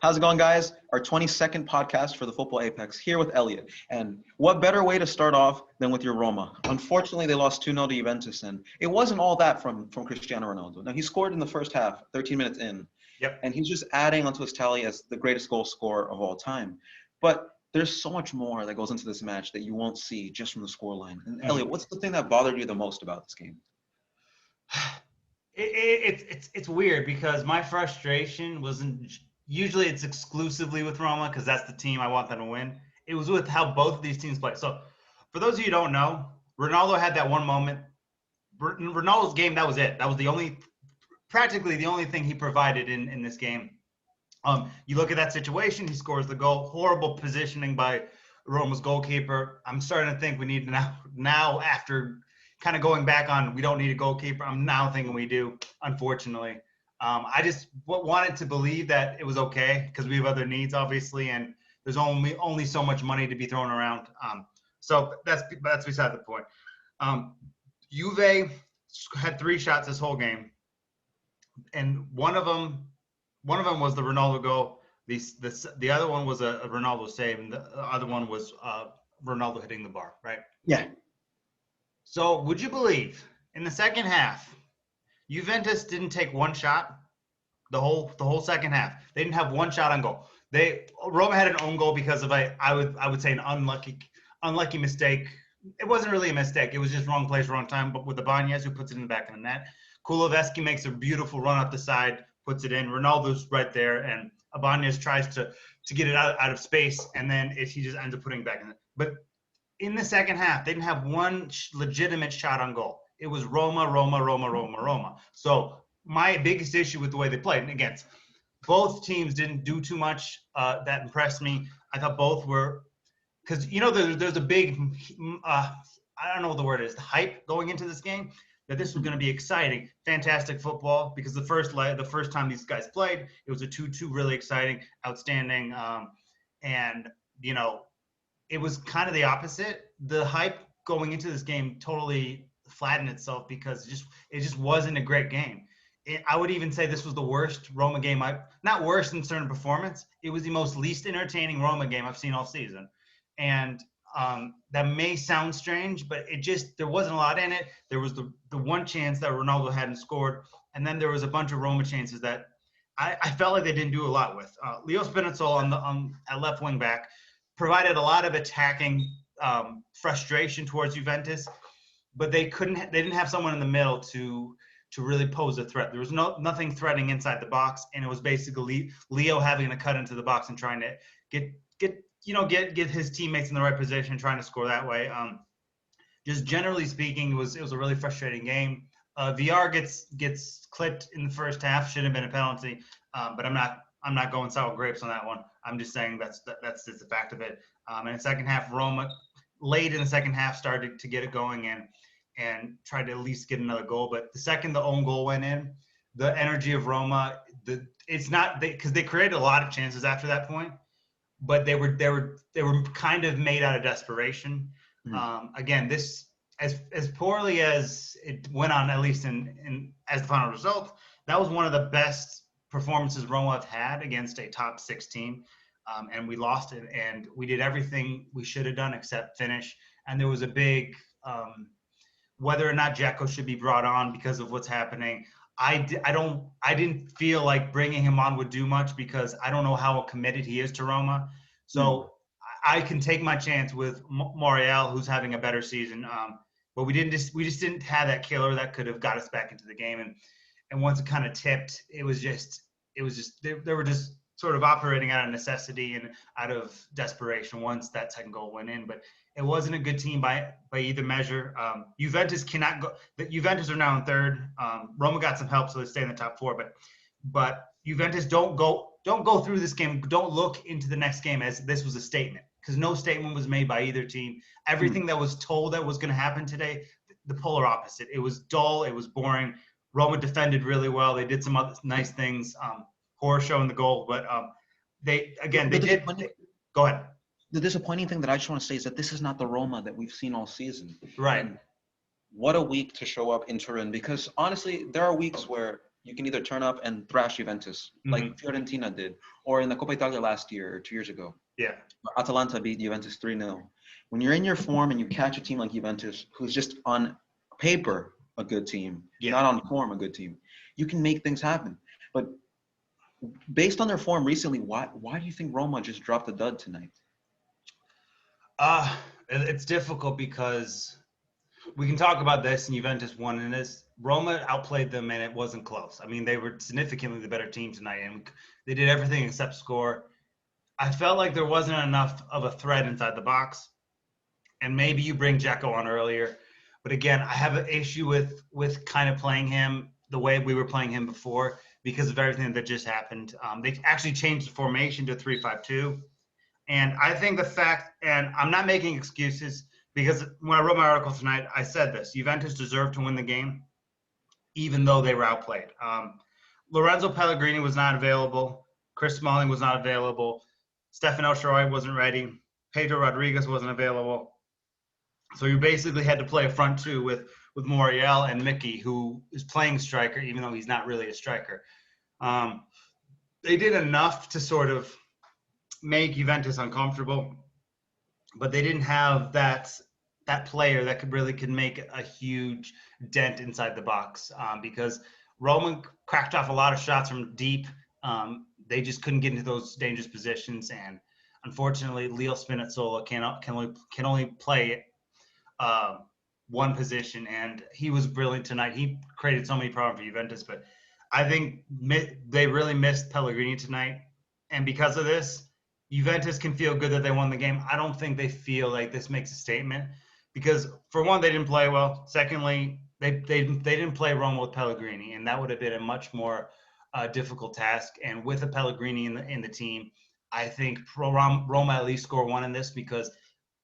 How's it going, guys? Our 22nd podcast for the Football Apex here with Elliot. And what better way to start off than with your Roma? Unfortunately, they lost 2-0 to Juventus, and it wasn't all that from Cristiano Ronaldo. Now, he scored in the first half, 13 minutes in, Yep. and he's just adding onto his tally as the greatest goal scorer of all time. But there's so much more that goes into this match that you won't see just from the scoreline. And Elliot, what's the thing that bothered you the most about this game? It's weird because my frustration wasn't usually it's exclusively with Roma because that's the team I want them to win. It was with how both of these teams play. So for those of you who don't know, Ronaldo had that one moment. Ronaldo's game, that was it. That was practically the only thing he provided in this game. You look at that situation, he scores the goal. Horrible positioning by Roma's goalkeeper. I'm starting to think we need now after kind of going back on we don't need a goalkeeper. I'm now thinking we do, unfortunately. I just wanted to believe that it was okay because we have other needs, obviously, and there's only so much money to be thrown around. So that's beside the point. Juve had 3 shots this whole game, and one of them was the Ronaldo goal. The other one was a Ronaldo save, and the other one was Ronaldo hitting the bar, right? Yeah. So would you believe in the second half, Juventus didn't take one shot the whole second half. They didn't have one shot on goal. Roma had an own goal because of I would say an unlucky mistake. It wasn't really a mistake. It was just wrong place, wrong time. But with Ibanez who puts it in the back of the net, Kulusevski makes a beautiful run up the side, puts it in. Ronaldo's right there, and Ibanez tries to get it out of space, and then he just ends up putting it back in. But in the second half, they didn't have one legitimate shot on goal. It was Roma. So my biggest issue with the way they played, and again, both teams didn't do too much that impressed me. I thought both were – because, there's a big I don't know what the word is, the hype going into this game, that this was going to be exciting, fantastic football, because the first time these guys played, it was a 2-2, really exciting, outstanding. And, it was kind of the opposite. The hype going into this game totally flattened itself because it just wasn't a great game. I would even say this was the worst Roma game not worst in certain performance. It was the most least entertaining Roma game I've seen all season. And that may sound strange, but there wasn't a lot in it. There was the one chance that Ronaldo hadn't scored, and then there was a bunch of Roma chances that I felt like they didn't do a lot with. Leo Spinazzola at left wing back provided a lot of attacking frustration towards Juventus, but they didn't have someone in the middle to really pose a threat. There was nothing threatening inside the box, and it was basically Leo having to cut into the box and trying to get his teammates in the right position, trying to score that way. Just generally speaking, it was a really frustrating game. VR gets clipped in the first half, should have been a penalty, but I'm not going sour grapes on that one. I'm just saying that's just the fact of it. In the second half, Roma late in the second half started to get it going and tried to at least get another goal. But the second the own goal went in, the energy of Roma, it's not because they created a lot of chances after that point, but they were kind of made out of desperation. Again, this as poorly as it went on, at least in as the final result, that was one of the best performances Roma have had against a top 6 team. And we lost it, and we did everything we should have done except finish. And there was a big whether or not Dzeko should be brought on because of what's happening. I didn't feel like bringing him on would do much because I don't know how committed he is to Roma. So I can take my chance with Moriel, who's having a better season. But we just didn't have that killer that could have got us back into the game. And once it kind of tipped, it was just they were just sort of operating out of necessity and out of desperation once that second goal went in. But it wasn't a good team by either measure. Juventus cannot go. Juventus are now in third. Roma got some help, so they stay in the top 4. But Juventus don't go through this game. Don't look into the next game as this was a statement, because no statement was made by either team. Everything that was told that was going to happen today, the polar opposite. It was dull. It was boring. Roma defended really well. They did some other nice things. Horror show in the goal, but they did. Go ahead. The disappointing thing that I just want to say is that this is not the Roma that we've seen all season. Right. And what a week to show up in Turin, because honestly, there are weeks where you can either turn up and thrash Juventus like Fiorentina did, or in the Coppa Italia last year or 2 years ago. Yeah. Atalanta beat Juventus 3-0. When you're in your form and you catch a team like Juventus, who's just on paper a good team, not on form a good team, you can make things happen. But based on their form recently, why do you think Roma just dropped a dud tonight? It's difficult because we can talk about this, and Juventus won in this. Roma outplayed them, and it wasn't close. I mean, they were significantly the better team tonight, and they did everything except score. I felt like there wasn't enough of a threat inside the box, and maybe you bring Dzeko on earlier. But again, I have an issue with kind of playing him the way we were playing him before because of everything that just happened. They actually changed the formation to 3-5-2. And I think the fact, and I'm not making excuses, because when I wrote my article tonight, I said this: Juventus deserved to win the game, even though they were outplayed. Lorenzo Pellegrini was not available. Chris Smalling was not available. Stefan El-Shaarawy wasn't ready. Pedro Rodriguez wasn't available. So you basically had to play a front two with Moriel and Mickey, who is playing striker, even though he's not really a striker. They did enough to sort of make Juventus uncomfortable, but they didn't have that player that could make a huge dent inside the box because Roma cracked off a lot of shots from deep. They just couldn't get into those dangerous positions, and unfortunately, Leo Spinazzola can only play one position, and he was brilliant tonight. He created so many problems for Juventus, but I think they really missed Pellegrini tonight, and because of this, Juventus can feel good that they won the game. I don't think they feel like this makes a statement because, for one, they didn't play well. Secondly, they didn't play Roma with Pellegrini, and that would have been a much more difficult task. And with a Pellegrini in the team, I think Roma at least score one in this because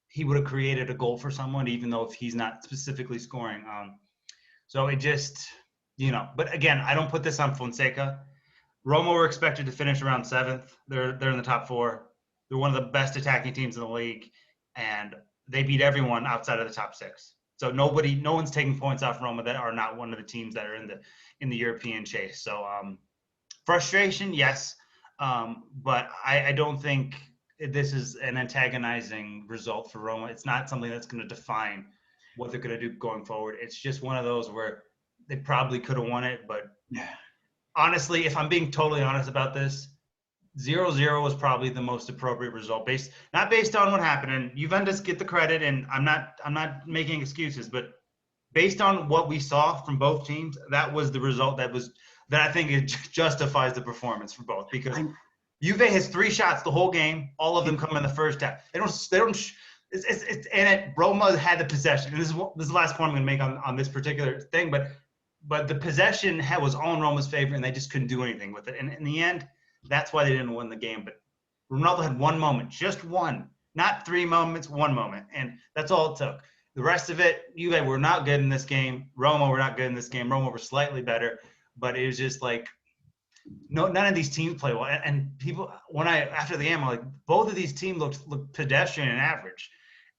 he would have created a goal for someone, even though if he's not specifically scoring. So it just, But again, I don't put this on Fonseca. Roma were expected to finish around 7th. They're in the top 4. They're one of the best attacking teams in the league, and they beat everyone outside of the top 6. So no one's taking points off Roma that are not one of the teams that are in the European chase. So frustration, yes, but I don't think this is an antagonizing result for Roma. It's not something that's going to define what they're going to do going forward. It's just one of those where they probably could have won it, but honestly, if I'm being totally honest about this, 0-0 was probably the most appropriate result, not based on what happened. And Juventus get the credit, and I'm not making excuses, but based on what we saw from both teams, that was the result that I think it justifies the performance for both, because Juve has 3 shots the whole game. All of them come in the first half. Roma had the possession, and this is the last point I'm going to make on this particular thing, but the possession was all in Roma's favor, and they just couldn't do anything with it. And in the end, that's why they didn't win the game. But Ronaldo had one moment, just one, not 3 moments, one moment. And that's all it took. The rest of it, Juve were not good in this game. Roma were not good in this game. Roma were slightly better. But it was just like, none of these teams play well. And people, after the game, I'm like, both of these teams looked pedestrian and average.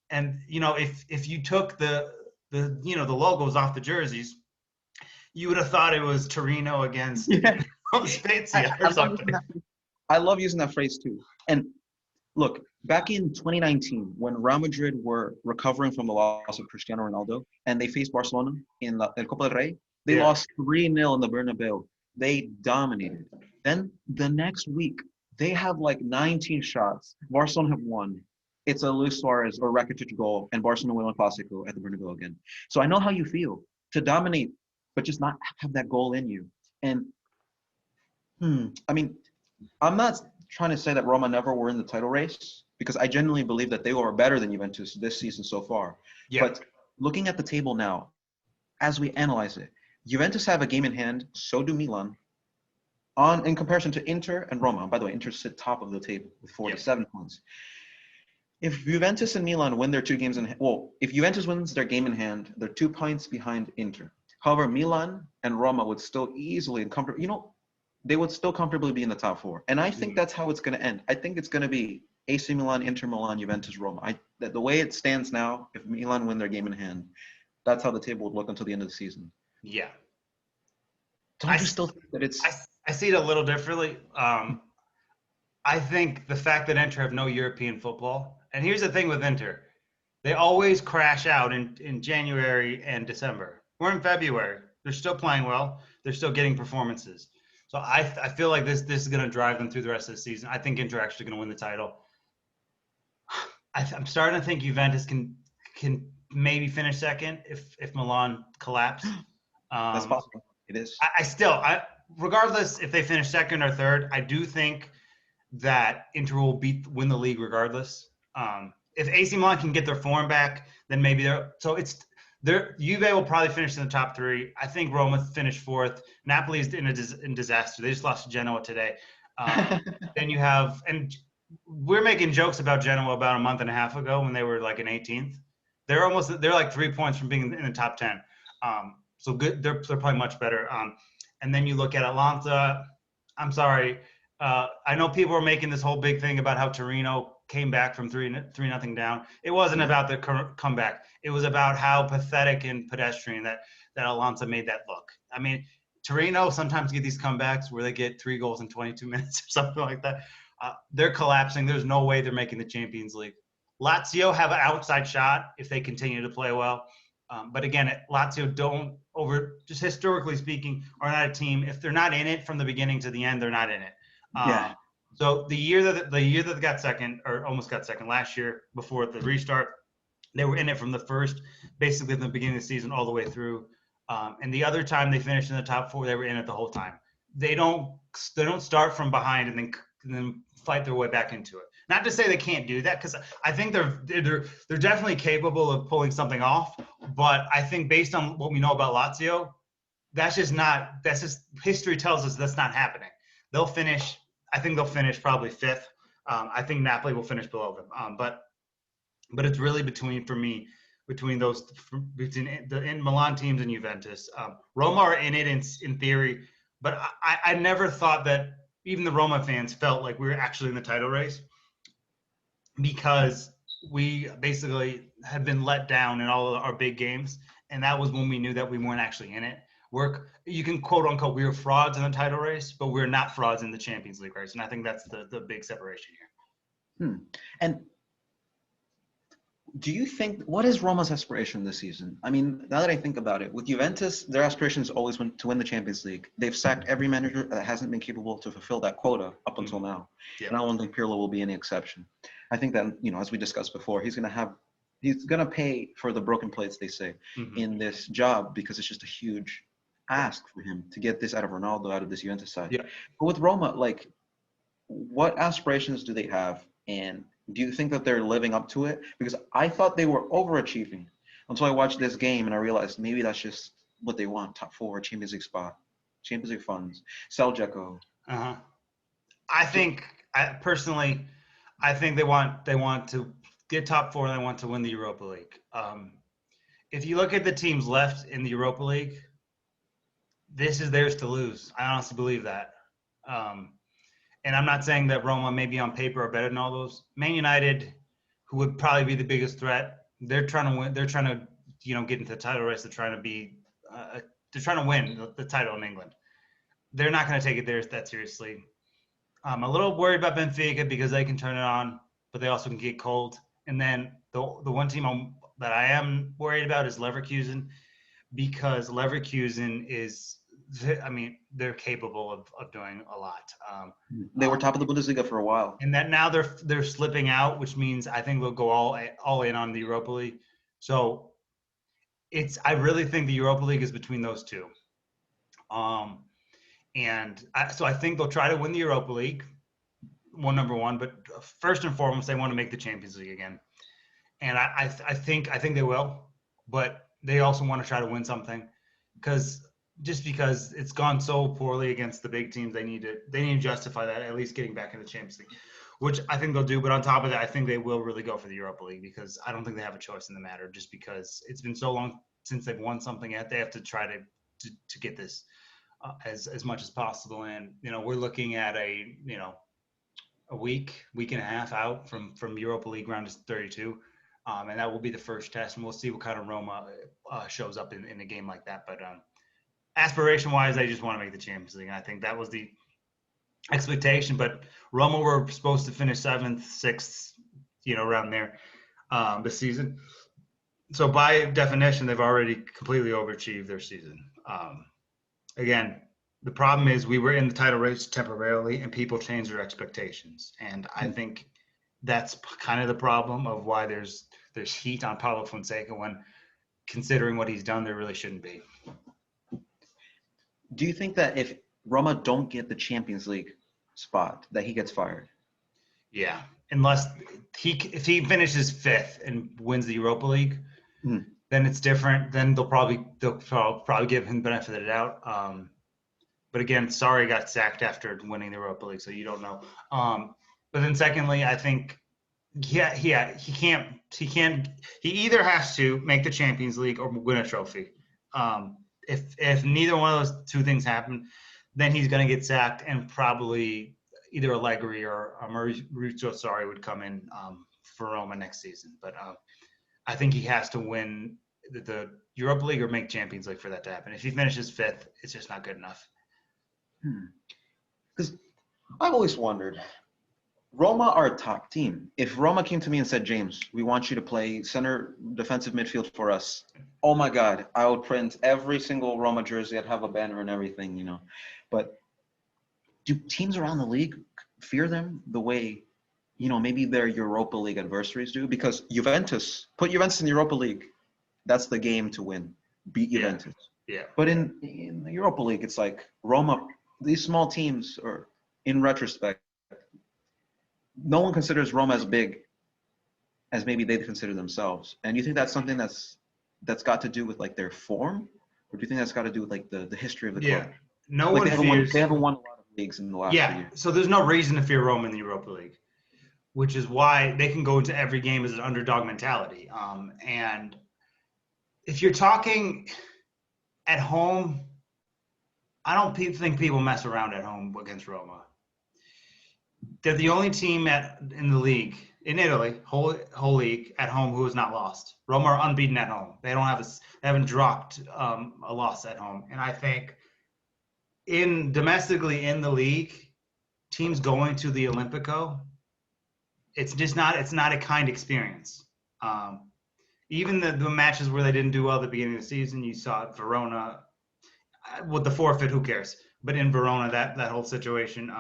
And, if you took the logos off the jerseys, you would have thought it was Torino against Spezia or something. I love using that phrase too. And look, back in 2019, when Real Madrid were recovering from the loss of Cristiano Ronaldo and they faced Barcelona in the Copa del Rey, they lost 3-0 in the Bernabeu. They dominated. Then the next week, they have like 19 shots. Barcelona have won. It's a Luis Suarez or Rakitic goal, and Barcelona win El Clásico at the Bernabeu again. So I know how you feel to dominate, but just not have that goal in you. And I mean, I'm not trying to say that Roma never were in the title race, because I genuinely believe that they were better than Juventus this season so far. Yeah. But looking at the table now, as we analyze it, Juventus have a game in hand, so do Milan, in comparison to Inter and Roma. By the way, Inter sit top of the table with 47 points. If Juventus and Milan win their 2 games if Juventus wins their game in hand, they're 2 points behind Inter. However, Milan and Roma would still easily and comfortably, they would still comfortably be in the top 4. And I think that's how it's going to end. I think it's going to be AC Milan, Inter Milan, Juventus, Roma. The way it stands now, if Milan win their game in hand, that's how the table would look until the end of the season. Yeah. Don't you still think that it's I see it a little differently. I think the fact that Inter have no European football, and here's the thing with Inter, they always crash out in January and December. We're in February. They're still playing well. They're still getting performances. So I feel like this is going to drive them through the rest of the season. I think Inter actually going to win the title. I'm starting to think Juventus can maybe finish second if Milan collapse. that's possible. It is. Regardless if they finish second or third, I do think that Inter will win the league regardless. If AC Milan can get their form back, then maybe Juve will probably finish in the top three. I think Roma finished fourth. Napoli is in disaster. They just lost to Genoa today. Then you have, and we're making jokes about Genoa about a month and a half ago when they were like in 18th. They're like 3 points from being in the top 10. So good. They're probably much better. And then you look at Atalanta. I'm sorry. I know people are making this whole big thing about how Torino came back from 3-0 down. It wasn't about the comeback. It was about how pathetic and pedestrian that Atalanta made that look. I mean, Torino sometimes get these comebacks where they get 3 goals in 22 minutes or something like that. They're collapsing. There's no way they're making the Champions League. Lazio have an outside shot if they continue to play well. But again, Lazio just historically speaking, are not a team. If they're not in it from the beginning to the end, they're not in it. So the year that they got second or almost got second last year before the restart, they were in it from the first, basically from the beginning of the season all the way through. And the other time they finished in the top 4, they were in it the whole time. They don't start from behind and then fight their way back into it. Not to say they can't do that, because I think they're definitely capable of pulling something off. But I think based on what we know about Lazio, that's just history tells us that's not happening. I think they'll finish probably 5th. I think Napoli will finish below them. But it's really between the Milan teams and Juventus. Roma are in it in theory, but I never thought that even the Roma fans felt like we were actually in the title race, because we basically had been let down in all of our big games, and that was when we knew that we weren't actually in it. You can quote unquote, we were frauds in the title race, but we're not frauds in the Champions League race. And I think that's the big separation here. And do you think, what is Roma's aspiration this season? I mean, now that I think about it, with Juventus, their aspiration is always to win the Champions League. They've sacked every manager that hasn't been capable to fulfill that quota up until now. Yeah. And I don't think Pirlo will be any exception. I think that, as we discussed before, he's going to pay for the broken plates, they say, in this job, because it's just a huge ask for him to get this out of Ronaldo, out of this Juventus side. Yeah. But with Roma, what aspirations do they have? And do you think that they're living up to it? Because I thought they were overachieving until I watched this game and I realized maybe that's just what they want: top 4, Champions League spot, Champions League funds, sell Dzeko. I think I think they want to get top 4 and they want to win the Europa League. If you look at the teams left in the Europa League, this is theirs to lose. I honestly believe that. And I'm not saying that Roma maybe on paper are better than all those. Man United, who would probably be the biggest threat, they're trying to win. They're trying to, get into the title race. They're trying to win the title in England. They're not going to take it that seriously. I'm a little worried about Benfica because they can turn it on, but they also can get cold. And then the one team that I am worried about is Leverkusen, because Leverkusen they're capable of doing a lot. They were top of the Bundesliga for a while, and that now they're slipping out, which means I think they'll go all in on the Europa League. So I really think the Europa League is between those two. So I think they'll try to win the Europa League, number one. But first and foremost, they want to make the Champions League again, and I think they will. But they also want to try to win something, because it's gone so poorly against the big teams, they need to justify that, at least getting back in the Champions League, which I think they'll do. But on top of that, I think they will really go for the Europa League, because I don't think they have a choice in the matter, just because it's been so long since they've won something yet. They have to try to get this as much as possible. And we're looking at a week and a half out from Europa League round of 32. And that will be the first test, and we'll see what kind of Roma shows up in a game like that. But aspiration-wise, they just want to make the Champions League, and I think that was the expectation. But Roma were supposed to finish 7th, 6th, around there this season. So by definition, they've already completely overachieved their season. Again, the problem is we were in the title race temporarily, and people changed their expectations. And I think that's kind of the problem of why there's heat on Paulo Fonseca when, considering what he's done, there really shouldn't be. Do you think that if Roma don't get the Champions League spot, that he gets fired? Yeah, unless if he finishes 5th and wins the Europa League, then it's different. Then they'll probably give him the benefit of the doubt. But again, Sarri got sacked after winning the Europa League, so you don't know. But then secondly, I think he can't. He either has to make the Champions League or win a trophy. If neither one of those two things happen, then he's going to get sacked, and probably either Allegri or Maurizio Sarri would come in for Roma next season. But I think he has to win the Europa League or make Champions League for that to happen. If he finishes 5th, it's just not good enough. Because I've always wondered, Roma are a top team. If Roma came to me and said, James, we want you to play center defensive midfield for us, oh my God, I would print every single Roma jersey. I'd have a banner and everything, But do teams around the league fear them the way, maybe their Europa League adversaries do? Because put Juventus in the Europa League, that's the game to win. Beat Juventus. Yeah. But in the Europa League, it's like Roma, these small teams, or in retrospect, no one considers Roma as big as maybe they consider themselves. And you think that's something that's got to do with like their form, or do you think that's got to do with like the history of the club? No one fears. They haven't won a lot of leagues in the last few years. So there's no reason to fear Roma in the Europa League, which is why they can go into every game as an underdog mentality. And if you're talking at home, I don't think people mess around at home against Roma. They're the only team in the league, in Italy, whole league, at home who has not lost. Roma are unbeaten at home. They haven't dropped a loss at home. And I think domestically in the league, teams going to the Olimpico, it's not a kind experience. Even the matches where they didn't do well at the beginning of the season, you saw it, Verona, with the forfeit, who cares? But in Verona, that whole situation,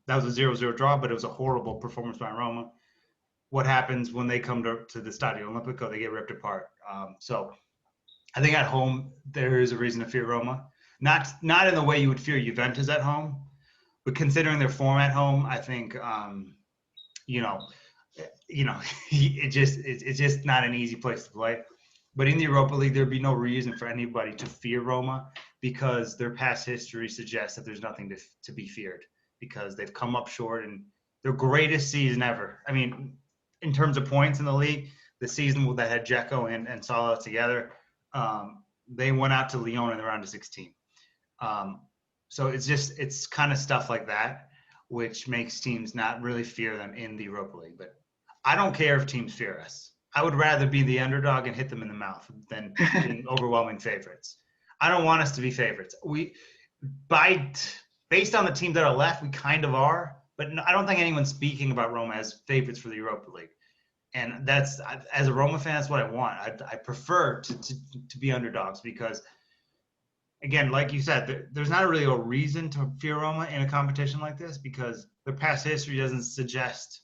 that was a 0-0 draw, but it was a horrible performance by Roma. What happens when they come to the Stadio Olimpico? They get ripped apart. So I think at home, there is a reason to fear Roma. Not in the way you would fear Juventus at home, but considering their form at home, I think, it's just not an easy place to play. But in the Europa League, there'd be no reason for anybody to fear Roma because their past history suggests that there's nothing to be feared because they've come up short in their greatest season ever. I mean, in terms of points in the league, the season that had Dzeko and Salah together, they went out to Lyon in the round of 16. So it's kind of stuff like that, which makes teams not really fear them in the Europa League. But I don't care if teams fear us. I would rather be the underdog and hit them in the mouth than being overwhelming favorites. I don't want us to be favorites. Based on the teams that are left, we kind of are, but I don't think anyone's speaking about Roma as favorites for the Europa League. And as a Roma fan, that's what I want. I prefer to be underdogs because, again, like you said, there's not really a reason to fear Roma in a competition like this because their past history doesn't suggest,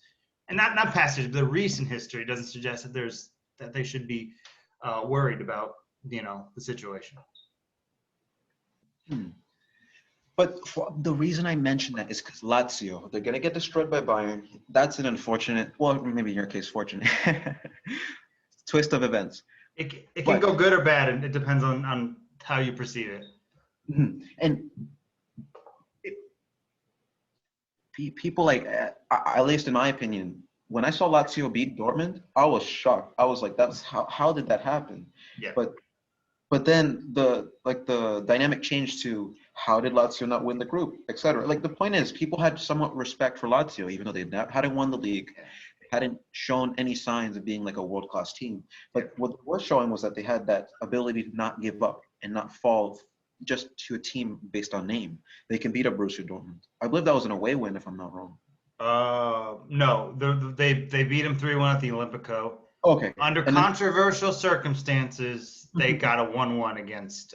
and not past history, but the recent history doesn't suggest that they should be worried about the situation. But the reason I mentioned that is because Lazio, they're gonna get destroyed by Bayern. That's an unfortunate, well, maybe in your case, fortunate twist of events. It can go good or bad, and it depends on how you perceive it. And people like, at least in my opinion, when I saw Lazio beat Dortmund, I was shocked. I was like, "That's how did that happen?" Yeah. But then the dynamic changed to how did Lazio not win the group, etc. Like the point is, people had somewhat respect for Lazio, even though they hadn't won the league, hadn't shown any signs of being like a world-class team. But what they were showing was that they had that ability to not give up and not fall just to a team based on name. They can beat up Borussia Dortmund. I believe that was an away win, if I'm not wrong. No, they beat him 3-1 at the Olympico. Okay. Under And then, controversial circumstances, they got a 1-1 against.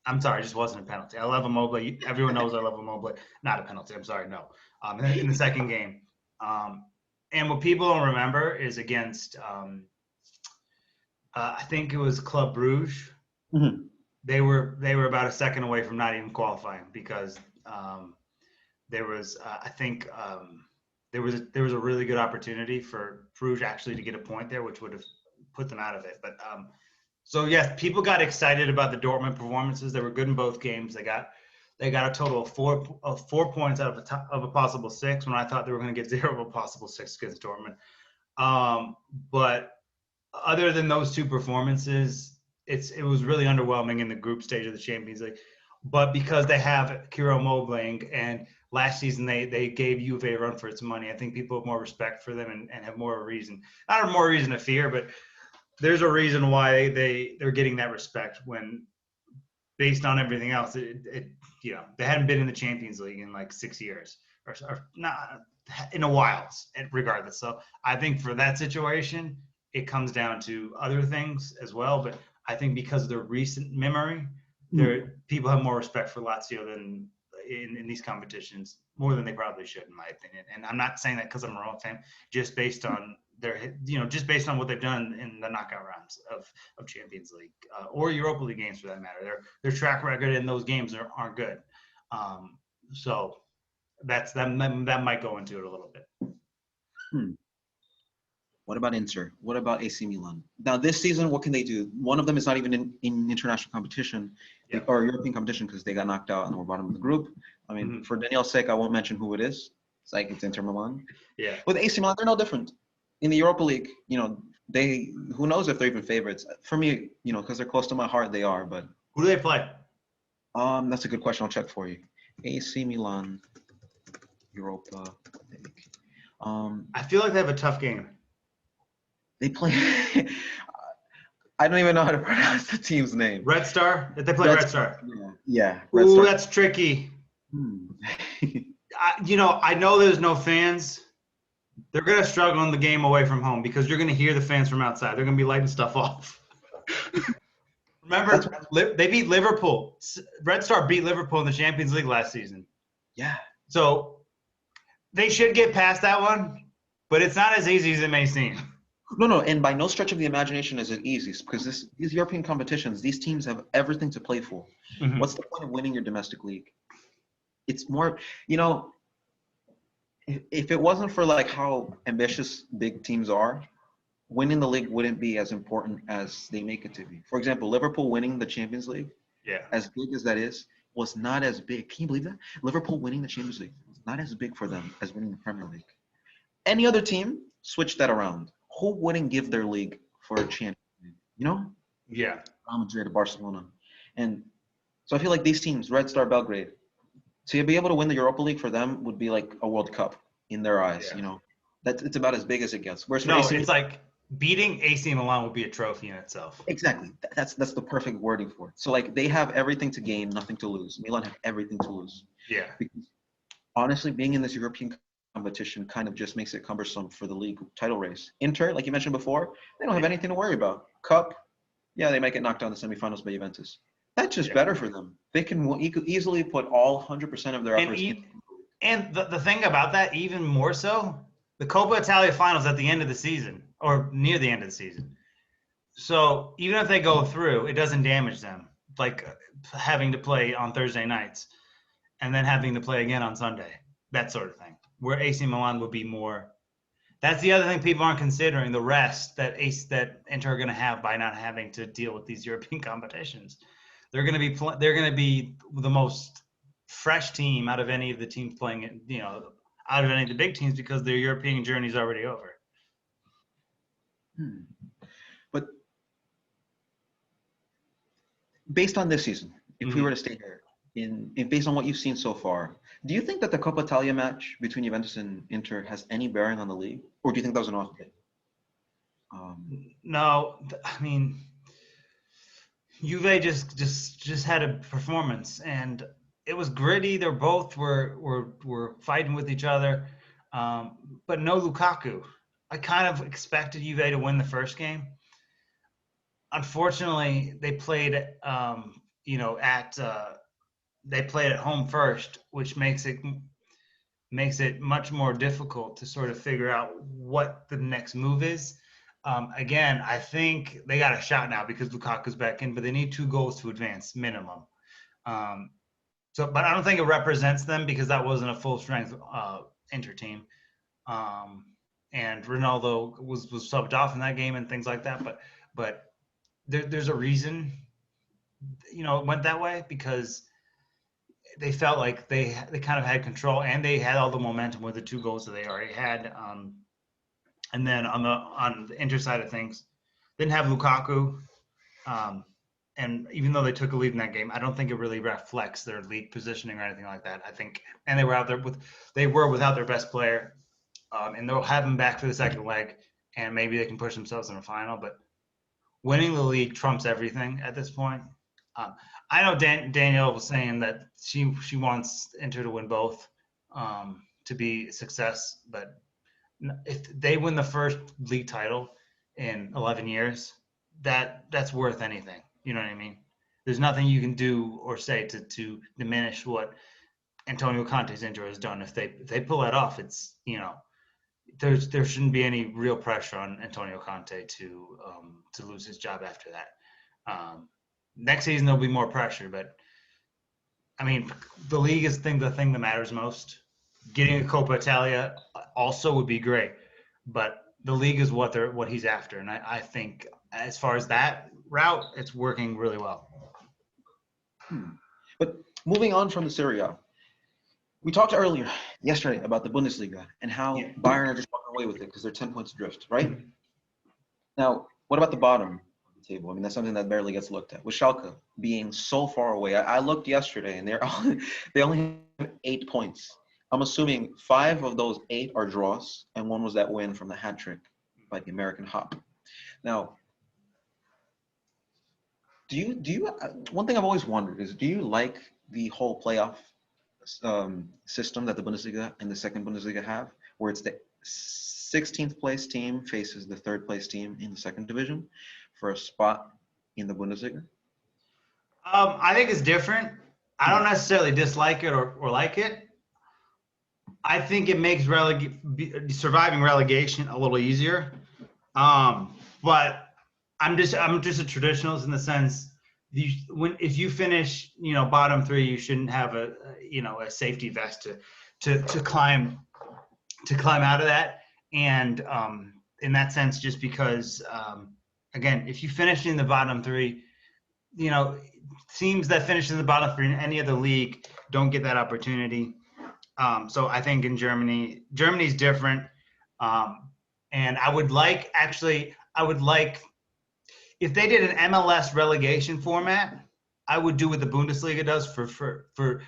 I'm sorry, it just wasn't a penalty. I love Immobile. Everyone knows I love Immobile. Not a penalty. I'm sorry, no. In the second game, and what people don't remember is against. I think it was Club Bruges. mm-hmm. They were about a second away from not even qualifying because there was I think there was a really good opportunity for Bruges actually to get a point there, which would have put them out of it. But so yes, people got excited about the Dortmund performances. They were good in both games. They got a total of 4 points out of a possible 6 when I thought they were going to get 0 of a possible 6 against Dortmund. But other than those two performances, it was really underwhelming in the group stage of the Champions League. But because they have Kiro Immobile and last season they gave Juve a run for its money, I think people have more respect for them and have more reason, not more reason to fear, but there's a reason why they're getting that respect when, based on everything else, they hadn't been in the Champions League in like 6 years or not in a while, regardless. So I think for that situation, it comes down to other things as well. But I think because of their recent memory, people have more respect for Lazio than in these competitions, more than they probably should, in my opinion. And I'm not saying that because I'm a Roma fan, just based on just based on what they've done in the knockout rounds of Champions League or Europa League games for that matter. Their track record in those games aren't good. So that might go into it a little bit. What about Inter? What about AC Milan? Now, this season, what can they do? One of them is not even in international competition or European competition because they got knocked out and were bottom of the group. I mean, for Daniel's sake, I won't mention who it is. It's Inter Milan. Yeah. With AC Milan, they're no different. In the Europa League, who knows if they're even favorites? For me, because they're close to my heart, they are. But who do they play? That's a good question. I'll check for you. AC Milan, Europa League. I feel like they have a tough game. They play. I don't even know how to pronounce the team's name. Red Star? They play Red Star. Yeah. Red Star. That's tricky. I know there's no fans. They're going to struggle in the game away from home because you're going to hear the fans from outside. They're going to be lighting stuff off. Remember, they beat Liverpool. Red Star beat Liverpool in the Champions League last season. Yeah. So they should get past that one, but it's not as easy as it may seem. No, and by no stretch of the imagination is it easy because these European competitions, these teams have everything to play for. Mm-hmm. What's the point of winning your domestic league? It's more, if it wasn't for like how ambitious big teams are, winning the league wouldn't be as important as they make it to be. For example, Liverpool winning the Champions League, as big as that is, was not as big. Can you believe that? Liverpool winning the Champions League was not as big for them as winning the Premier League. Any other team, switch that around. Who wouldn't give their league for a champion? Yeah. Real Madrid, Barcelona. And so I feel like these teams, Red Star Belgrade, to be able to win the Europa League for them would be like a World Cup in their eyes, It's about as big as it gets. Whereas it's like beating AC Milan would be a trophy in itself. Exactly. That's the perfect wording for it. So like they have everything to gain, nothing to lose. Milan have everything to lose. Yeah. Because honestly, being in this European competition kind of just makes it cumbersome for the league title race. Inter, like you mentioned before, they don't have anything to worry about. Cup, they might get knocked out in the semifinals by Juventus. That's just better for them. They can easily put all 100% of their efforts. And the thing about that, even more so, the Coppa Italia finals at the end of the season or near the end of the season. So even if they go through, it doesn't damage them, like having to play on Thursday nights and then having to play again on Sunday, that sort of thing. Where AC Milan would be more. That's the other thing people aren't considering, the rest that Inter are going to have by not having to deal with these European competitions. They're going to be the most fresh team out of any of the teams playing it, out of any of the big teams because their European journey is already over. But based on this season, if we were to stay here, based on what you've seen so far, do you think that the Coppa Italia match between Juventus and Inter has any bearing on the league, or do you think that was an off day? No, I mean, Juve just had a performance, and it was gritty. They both were fighting with each other, but no Lukaku. I kind of expected Juve to win the first game. Unfortunately, they played, they played at home first, which makes it much more difficult to sort of figure out what the next move is. Again, I think they got a shot now because Lukaku's back in, but they need 2 goals to advance minimum. But I don't think it represents them because that wasn't a full strength Inter team. And Ronaldo was subbed off in that game and things like that. But there's a reason, it went that way because they felt like they kind of had control and they had all the momentum with the 2 goals that they already had. And then on the Inter side of things, didn't have Lukaku. And even though they took a lead in that game, I don't think it really reflects their league positioning or anything like that. I think, and they were without their best player, and they'll have him back for the second leg, and maybe they can push themselves in a final. But winning the league trumps everything at this point. I know Danielle was saying that she wants Inter to win both to be a success, but if they win the first league title in 11 years, that's worth anything. You know what I mean? There's nothing you can do or say to diminish what Antonio Conte's injury has done. If they pull that off, it's there shouldn't be any real pressure on Antonio Conte to lose his job after that. Next season there'll be more pressure, but I mean the league is the thing that matters most. Getting a Coppa Italia also would be great, but the league is what he's after, and I think as far as that route, it's working really well. But moving on from the Serie A, we talked yesterday about the Bundesliga and how Bayern are just walking away with it because they're 10 points adrift, right? Now, what about the bottom of the table? I mean, that's something that barely gets looked at. With Schalke being so far away, I looked yesterday and they only have 8 points. I'm assuming 5 of those 8 are draws, and 1 was that win from the hat trick by the American Hop. Now, do you? One thing I've always wondered is, do you like the whole playoff system that the Bundesliga and the second Bundesliga have, where it's the 16th place team faces the 3rd place team in the second division for a spot in the Bundesliga? I think it's different. I don't necessarily dislike it or like it. I think it makes surviving relegation a little easier. But I'm just a traditionalist in the sense if you finish bottom 3, you shouldn't have a safety vest to climb out of that. And in that sense, just because again, if you finish in the bottom 3, teams that finish in the bottom 3 in any other league don't get that opportunity. So I think in Germany's different. And I would like if they did an MLS relegation format, I would do what the Bundesliga does for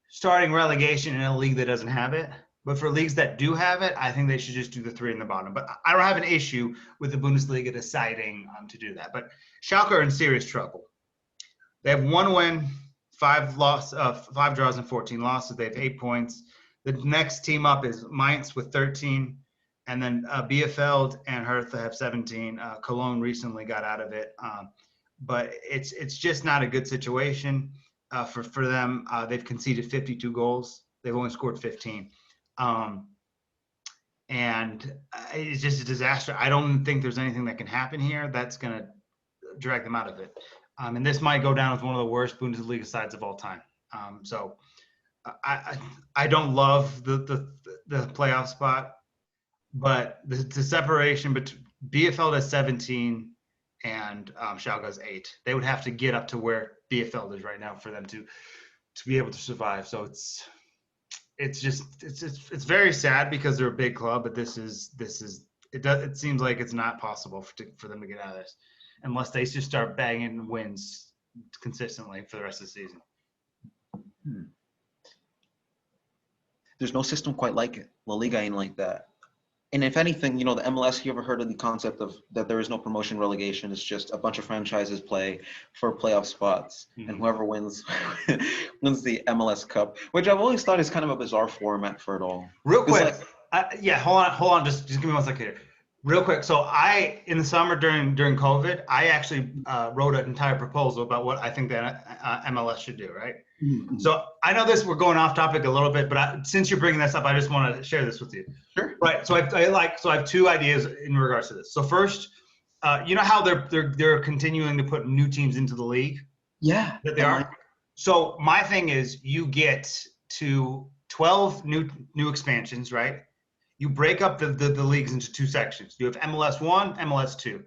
starting relegation in a league that doesn't have it. But for leagues that do have it, I think they should just do the 3 in the bottom. But I don't have an issue with the Bundesliga deciding to do that. But Schalke are in serious trouble. They have 1 win, 5 draws, and 14 losses. They have 8 points. The next team up is Mainz with 13. And then Bielefeld and Hertha have 17. Cologne recently got out of it. But it's just not a good situation for them. They've conceded 52 goals. They've only scored 15. And it's just a disaster. I don't think there's anything that can happen here that's going to drag them out of it. And this might go down as one of the worst Bundesliga sides of all time. So I don't love the playoff spot. But the separation between Bielefeld has 17 and Schalke has 8. They would have to get up to where Bielefeld is right now for them to be able to survive. So it's very sad because they're a big club, but it seems like it's not possible for them to get out of this unless they just start bagging wins consistently for the rest of the season. There's no system quite like it. La Liga ain't like that. And if anything, the MLS, you ever heard of the concept of that there is no promotion relegation? It's just a bunch of franchises play for playoff spots, and whoever wins wins the MLS Cup, which I've always thought is kind of a bizarre format for it all. Real quick, Like, hold on, just give me 1 second here. Real quick, so in the summer during COVID, I actually wrote an entire proposal about what I think that MLS should do, right? Mm-hmm. So I know we're going off topic a little bit, but since you're bringing this up, I just want to share this with you. Sure. Right. So I have 2 ideas in regards to this. So first, you know how they're continuing to put new teams into the league? Yeah. That they are. So my thing is, you get to 12 new expansions, right? You break up the leagues into 2 sections. You have MLS 1, MLS 2.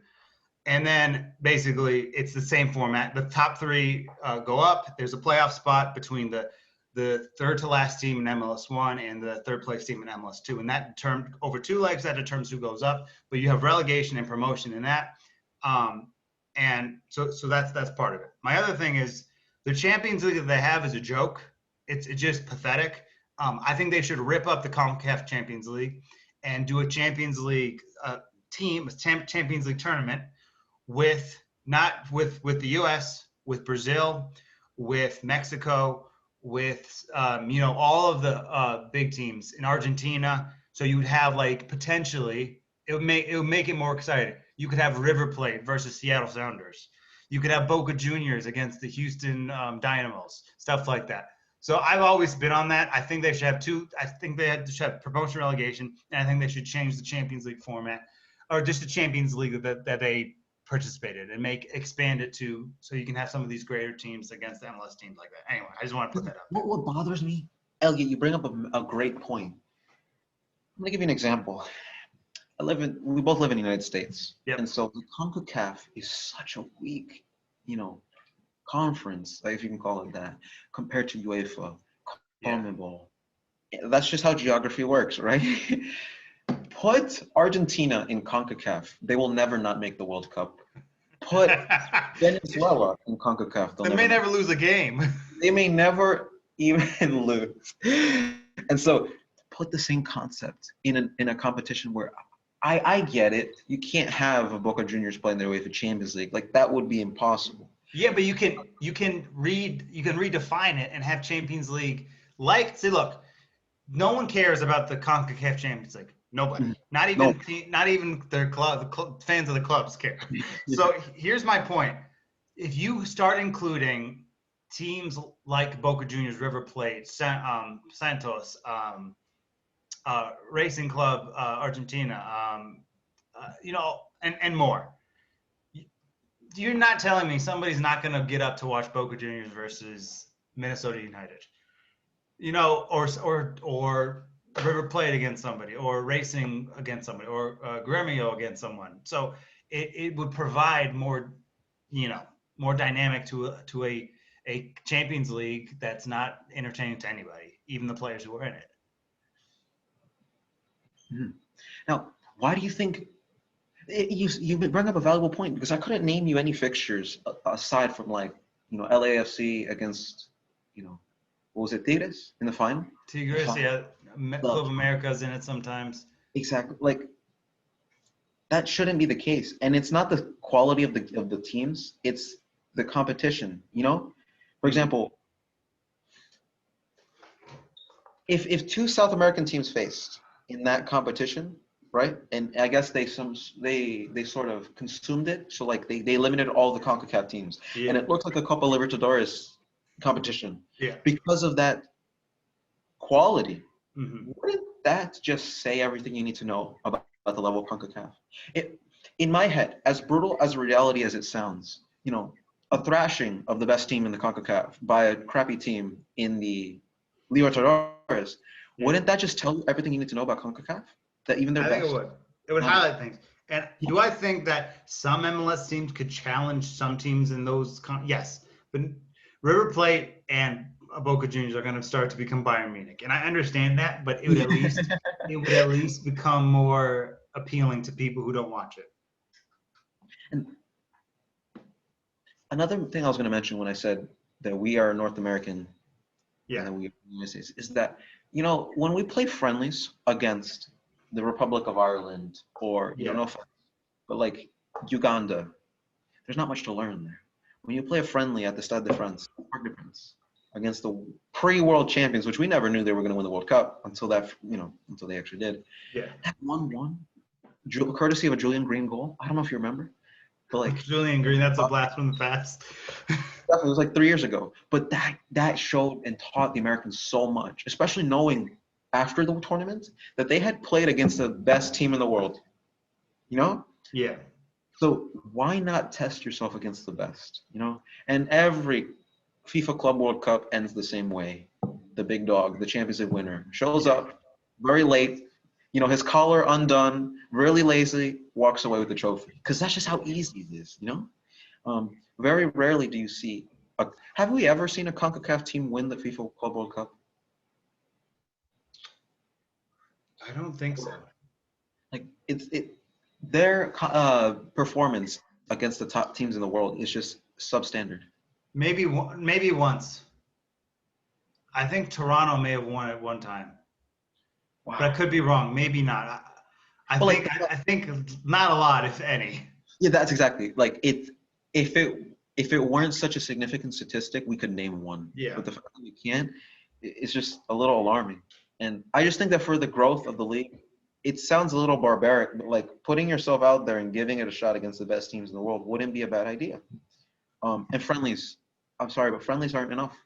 And then basically it's the same format. The top 3 go up. There's a playoff spot between the third to last team in MLS 1 and the third place team in MLS 2. And that determines over 2 legs, that determines who goes up. But you have relegation and promotion in that. And so that's part of it. My other thing is the Champions League that they have is a joke. It's just pathetic. I think they should rip up the CONCACAF Champions League and do a Champions League Champions League tournament with the U.S., with Brazil, with Mexico, with all of the big teams in Argentina. So you would have potentially it would make it more exciting. You could have River Plate versus Seattle Sounders. You could have Boca Juniors against the Houston Dynamos, stuff like that. So I've always been on that. I think they should have 2. I think they should have promotion relegation, and I think they should change the Champions League format, or just the Champions League that they participated, and expand it so you can have some of these greater teams against the MLS teams like that. Anyway, I just want to put that up. What bothers me, Elliot, you bring up a great point. I'm gonna give you an example. We both live in the United States, Yep. And so the CONCACAF is such a weak, conference, if you can call it that, compared to UEFA, CONMEBOL. That's just how geography works, right? Put Argentina in CONCACAF, they will never not make the World Cup. Put Venezuela in CONCACAF, they may never lose a game. They may never even lose. And so put the same concept in a competition where I get it. You can't have a Boca Juniors playing their way to Champions League. That would be impossible. Yeah, but you can redefine it and have Champions League. Look, no one cares about the CONCACAF Champions League. Nobody, not even their club, the fans of the clubs care. So here's my point: if you start including teams like Boca Juniors, River Plate, Santos, Racing Club Argentina, and more. You're not telling me somebody's not going to get up to watch Boca Juniors versus Minnesota United, or River Plate against somebody, or Racing against somebody, or Gremio against someone. So it would provide more dynamic to a Champions League that's not entertaining to anybody, even the players who are in it. Now, why do you think you bring up a valuable point? Because I couldn't name you any fixtures aside from LAFC against what was it, Tigres in the final? Tigres, yeah. Club America's in it sometimes. Exactly. That shouldn't be the case, and it's not the quality of the teams; it's the competition. For example, if 2 South American teams faced in that competition, right? And I guess they sort of consumed it. So they eliminated all the CONCACAF teams, and it looked like a Copa Libertadores competition. Yeah. Because of that quality, mm-hmm. Wouldn't that just say everything you need to know about the level of CONCACAF? In my head, as brutal as reality as it sounds, a thrashing of the best team in the CONCACAF by a crappy team in the Libertadores. Wouldn't that just tell you everything you need to know about CONCACAF? That even their best? I think it would. It would highlight things. And do I think that some MLS teams could challenge some teams in those? Yes. But River Plate and Boca Juniors are going to start to become Bayern Munich. And I understand that, but it would at least become more appealing to people who don't watch it. And another thing I was going to mention when I said that we are North American, and we are United States, is that when we play friendlies against the Republic of Ireland or no offense, but like Uganda, there's not much to learn there. When you play a friendly at the Stade de France, Parc des Princes, against the pre-world champions, which we never knew they were going to win the World Cup until they actually did. Yeah. That 1-1, courtesy of a Julian Green goal. I don't know if you remember, but like Julian Green, that's a blast from the past. it was like 3 years ago. But that showed and taught the Americans so much, especially knowing after the tournament that they had played against the best team in the world. Yeah. So why not test yourself against the best? And every FIFA Club World Cup ends the same way. The big dog, the Champions League winner, shows up very late, his collar undone, really lazy, walks away with the trophy. Because that's just how easy it is, Very rarely do you see have we ever seen a CONCACAF team win the FIFA Club World Cup? I don't think so. Like their performance against the top teams in the world is just substandard. Maybe once. I think Toronto may have won at one time. Wow. But I could be wrong. Maybe not. I think not a lot, if any. Yeah, that's exactly. Like if it weren't such a significant statistic, we could name one. Yeah. But the fact that we can't, it's just a little alarming. And I just think that for the growth of the league, it sounds a little barbaric, but like putting yourself out there and giving it a shot against the best teams in the world wouldn't be a bad idea. And friendlies, I'm sorry, but friendlies aren't enough.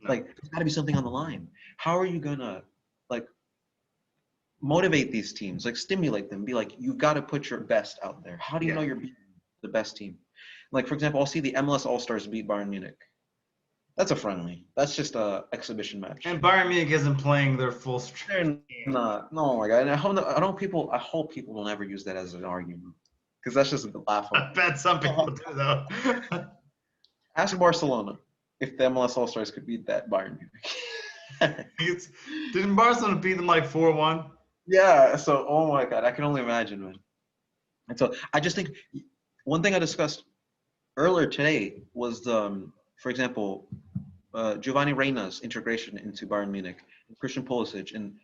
No. Like there's got to be something on the line. How are you gonna like motivate these teams? Like stimulate them. Be like, you've got to put your best out there. How do you know you're beating the best team? Like for example, I'll see the MLS All-Stars beat Bayern Munich. That's a friendly. That's just a exhibition match. And Bayern Munich isn't playing their full strength. They're not. No, my God. And I hope people don't ever use that as an argument, because that's just laughable. I bet some people do though. Ask Barcelona if the MLS All-Stars could beat that Bayern Munich. Didn't Barcelona beat them like 4-1? Yeah. So, oh my God, I can only imagine, man. And so I just think one thing I discussed earlier today was for example, Giovanni Reina's integration into Bayern Munich, Christian Pulisic, and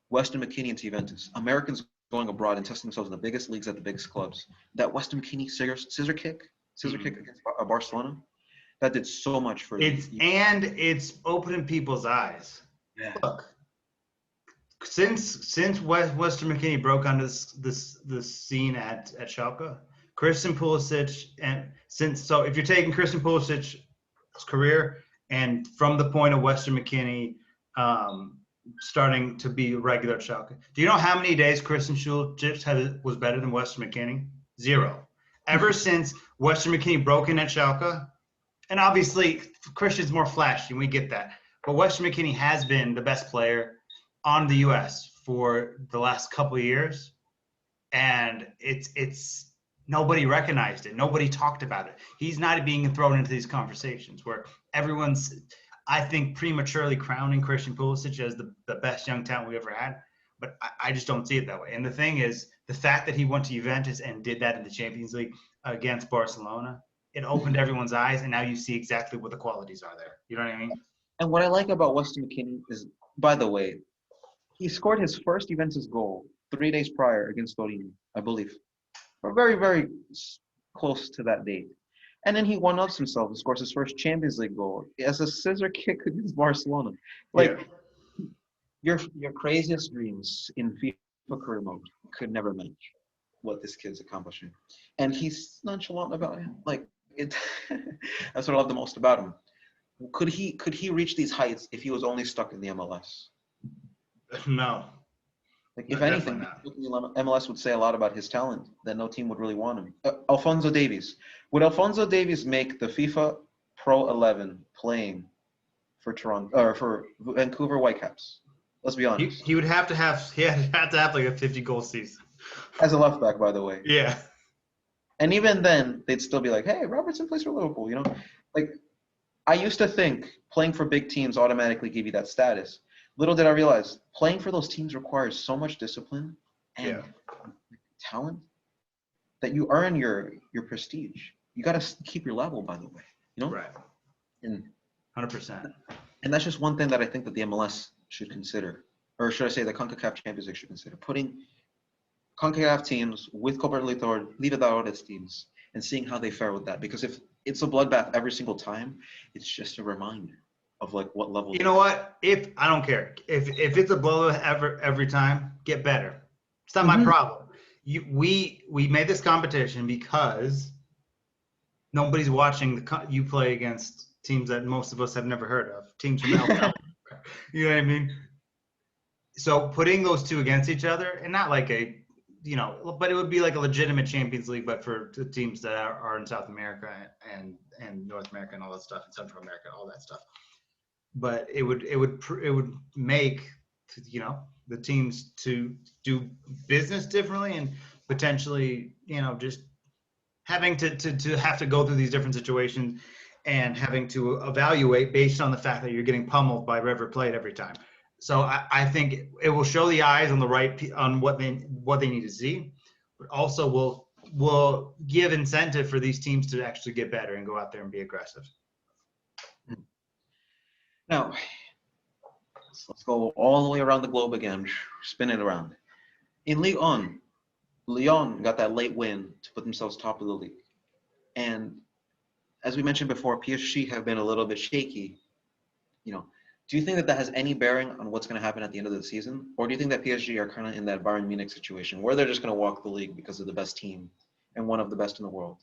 Weston McKennie into Juventus. Americans going abroad and testing themselves in the biggest leagues at the biggest clubs. That Weston McKennie scissor kick against Barcelona, that did so much for it's opening people's eyes. Yeah. Look, since Weston McKennie broke onto this scene at Schalke, Christian Pulisic, if you're taking Christian Pulisic's career and from the point of Weston McKennie starting to be regular at Schalke, do you know how many days Christian Pulisic was better than Weston McKennie? 0. Ever since Weston McKennie broke in at Schalke, and obviously Christian's more flashy, and we get that, but Weston McKennie has been the best player on the U.S. for the last couple of years, and it's nobody recognized it. Nobody talked about it. He's not being thrown into these conversations where everyone's, I think, prematurely crowning Christian Pulisic as the best young talent we ever had. But I just don't see it that way. And the thing is, the fact that he went to Juventus and did that in the Champions League against Barcelona, it opened everyone's eyes, and now you see exactly what the qualities are there. You know what I mean? And what I like about Weston McKennie is, by the way, he scored his first Juventus goal 3 days prior against Torino, I believe. We're very, very close to that date. And then he one-ups himself and scores his first Champions League goal as a scissor kick against Barcelona. Your craziest dreams in FIFA career mode could never match what this kid's accomplishing. And he's nonchalant about it. Like, that's what I love the most about him. Could he reach these heights if he was only stuck in the MLS? No. Like, if anything, MLS would say a lot about his talent, that no team would really want him. Alphonso Davies. Would Alphonso Davies make the FIFA Pro 11 playing for Toronto or for Vancouver Whitecaps? Let's be honest. He would have to have like a 50-goal season. As a left back, by the way. Yeah. And even then, they'd still be like, hey, Robertson plays for Liverpool, Like, I used to think playing for big teams automatically gave you that status. Little did I realize, playing for those teams requires so much discipline and talent that you earn your prestige. You got to keep your level, by the way. Right. And 100%. And that's just one thing that I think that the MLS should consider, or should I say the CONCACAF Champions League should consider, putting CONCACAF teams with Copa Libertadores teams and seeing how they fare with that. Because if it's a bloodbath every single time, it's just a reminder of like what level. You know what? If I don't care if it's a blowout every time, get better. It's not my problem. We made this competition because nobody's watching you play against teams that most of us have never heard of. Teams from El Salvador. You know what I mean? So putting those two against each other, and not like a, but it would be like a legitimate Champions League, but for the teams that are in South America and North America and all that stuff, and Central America, all that stuff. But it would make, the teams to do business differently and potentially, just having to have to go through these different situations and having to evaluate based on the fact that you're getting pummeled by River Plate every time. So I think it will show the eyes on what they need to see, but also will give incentive for these teams to actually get better and go out there and be aggressive. Now, let's go all the way around the globe again, spin it around. In Ligue 1, Lyon got that late win to put themselves top of the league. And as we mentioned before, PSG have been a little bit shaky. Do you think that has any bearing on what's going to happen at the end of the season? Or do you think that PSG are kind of in that Bayern Munich situation where they're just going to walk the league because of the best team and one of the best in the world?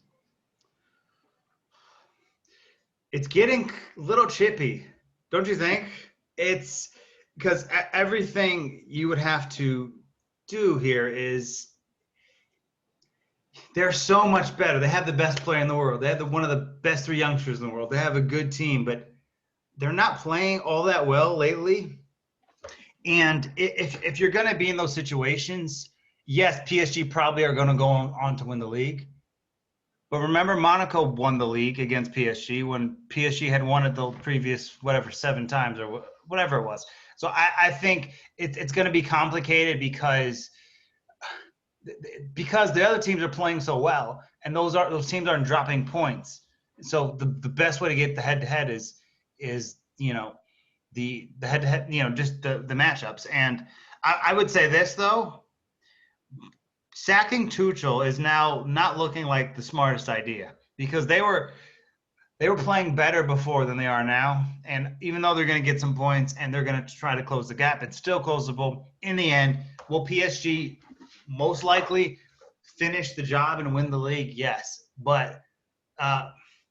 It's getting a little chippy, don't you think? It's because everything you would have to do here is they're so much better. They have the best player in the world. They have one of the best 3 youngsters in the world. They have a good team, but they're not playing all that well lately. And if you're going to be in those situations, yes, PSG probably are going to go on to win the league. But remember, Monaco won the league against PSG when PSG had won it the previous, 7 times or whatever it was. So I think it's going to be complicated because the other teams are playing so well, and those teams aren't dropping points. So the best way to get the head-to-head is the head-to-head, just the matchups. And I would say this, though. Sacking Tuchel is now not looking like the smartest idea because they were playing better before than they are now. And even though they're going to get some points and they're going to try to close the gap, it's still closable. In the end, will PSG most likely finish the job and win the league? Yes. But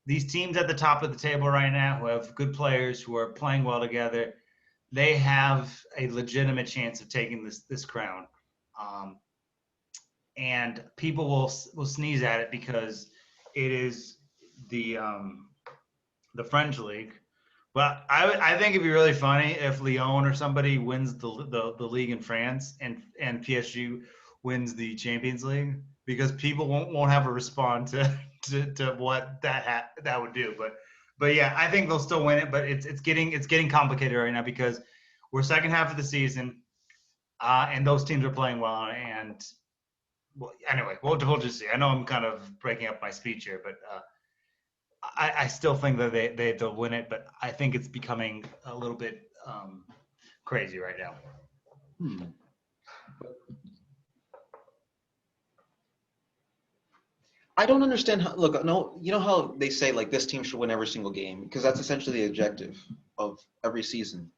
these teams at the top of the table right now who have good players who are playing well together, they have a legitimate chance of taking this crown. And people will sneeze at it because it is the French league. But I think it'd be really funny if Lyon or somebody wins the league in France and PSG wins the Champions League, because people won't have a response to what that would do. But yeah, I think they'll still win it. But it's getting complicated right now because we're second half of the season, and those teams are playing well. And well, anyway, we'll just see. I know I'm kind of breaking up my speech here, but I still think that they'll win it. But I think it's becoming a little bit crazy right now. I don't understand how. Look, no, you know how they say like this team should win every single game because that's essentially the objective of every season.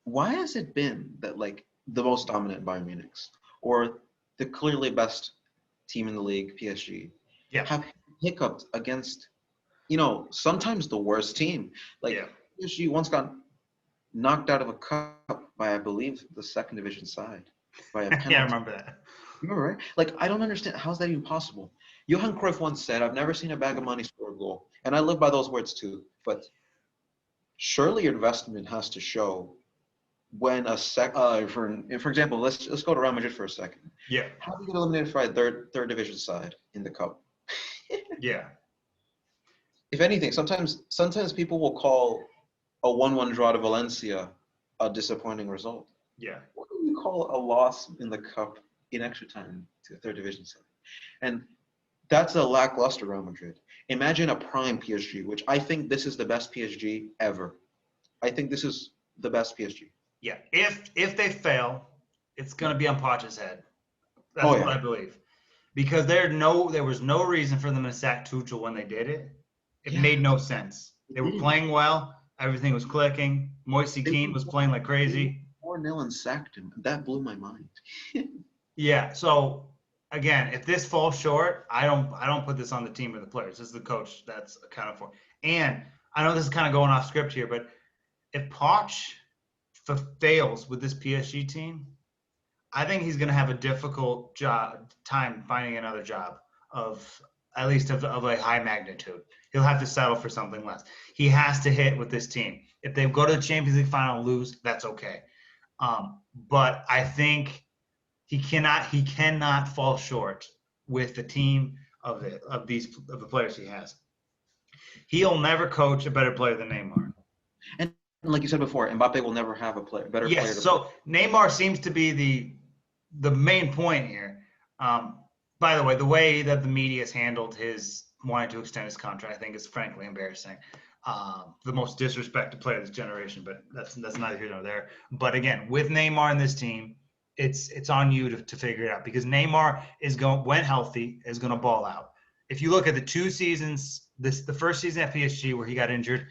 Why has it been that like the most dominant Bayern Munich's or the clearly best team in the league, PSG, have hiccuped against, sometimes the worst team? Like PSG once got knocked out of a cup by, I believe, the second division side by a penalty. Yeah, I remember that. Remember, right? Like, I don't understand. How's that even possible? Johan Cruyff once said, I've never seen a bag of money score a goal. And I live by those words too. But surely your investment has to show when for example, let's go to Real Madrid for a second. Yeah. How do you get eliminated by a third division side in the cup? Yeah. If anything, sometimes people will call a 1-1 draw to Valencia a disappointing result. Yeah. What do you call a loss in the cup in extra time to the third division side? And that's a lackluster Real Madrid. Imagine a prime PSG, which I think this is the best PSG ever. I think this is the best PSG. Yeah. If they fail, it's going to be on Poch's head. That's what I believe. Because there was no reason for them to sack Tuchel when they did it. It made no sense. They were playing well. Everything was clicking. Moise Kean was playing like crazy. 4-0 and sacked him. That blew my mind. Yeah. So again, if this falls short, I don't put this on the team or the players. This is the coach that's accounted for. And I know this is kind of going off script here, but if Poch fails with this PSG team, I think he's going to have a difficult time finding another job of at least of a high magnitude. He'll have to settle for something less. He has to hit with this team. If they go to the Champions League final and lose, that's okay. But I think he cannot fall short with the team of the players he has. He'll never coach a better player than Neymar. And like you said before, Mbappe will never have a better player. Yes, so Neymar seems to be the main point here. By the way that the media has handled his wanting to extend his contract, I think is frankly embarrassing. The most disrespected player of this generation, but that's neither here nor there. But again, with Neymar in this team, it's on you to figure it out because Neymar when healthy, is going to ball out. If you look at the 2 seasons, the first season at PSG where he got injured,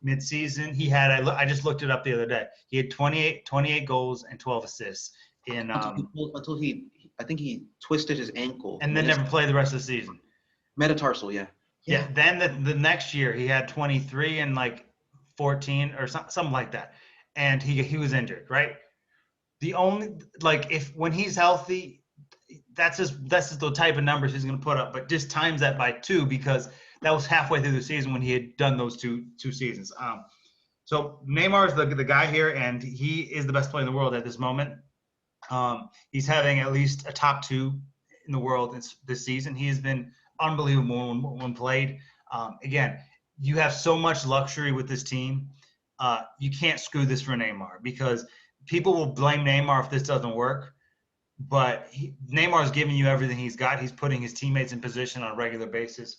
mid-season, he had I just looked it up the other day. He had 28 goals and 12 assists in until I think he twisted his ankle and then never played the rest of the season. Metatarsal, yeah. Then the next year he had 23 and like 14 or something like that, and he was injured. Right. The only when he's healthy, that's just the type of numbers he's going to put up. But just times that by 2 because that was halfway through the season when he had done those two seasons. So Neymar is the guy here, and he is the best player in the world at this moment. He's having at least a top 2 in the world this season. He has been unbelievable when played. Again, you have so much luxury with this team. You can't screw this for Neymar because people will blame Neymar if this doesn't work. But Neymar is giving you everything he's got. He's putting his teammates in position on a regular basis.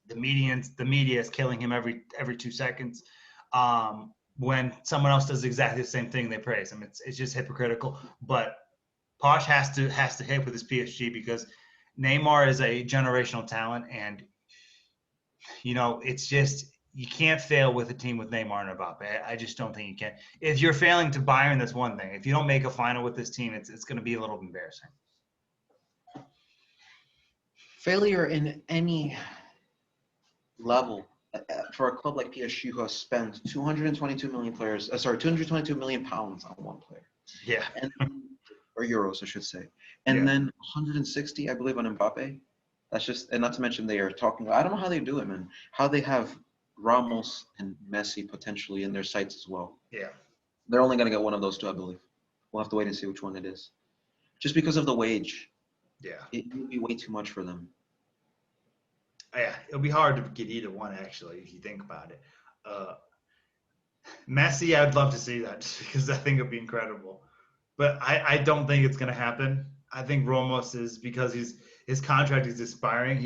The media is killing him every 2 seconds. When someone else does exactly the same thing, they praise him. It's just hypocritical. But Poch has to hit with his PSG because Neymar is a generational talent, and it's just you can't fail with a team with Neymar and Mbappe. I just don't think you can. If you're failing to Bayern, that's one thing. If you don't make a final with this team, it's going to be a little embarrassing. Failure in any level for a club like PSG who has spent 222 million pounds on one player. Yeah. Or euros, I should say. And then 160, I believe, on Mbappe. That's just, and not to mention they are talking, I don't know how they do it, man. How they have Ramos and Messi potentially in their sights as well. Yeah. They're only going to get one of those 2, I believe. We'll have to wait and see which one it is. Just because of the wage. Yeah. It would be way too much for them. Yeah, it'll be hard to get either one, actually, if you think about it. Messi, I'd love to see that just because I think it'd be incredible. But I don't think it's going to happen. I think Ramos is because his contract is expiring.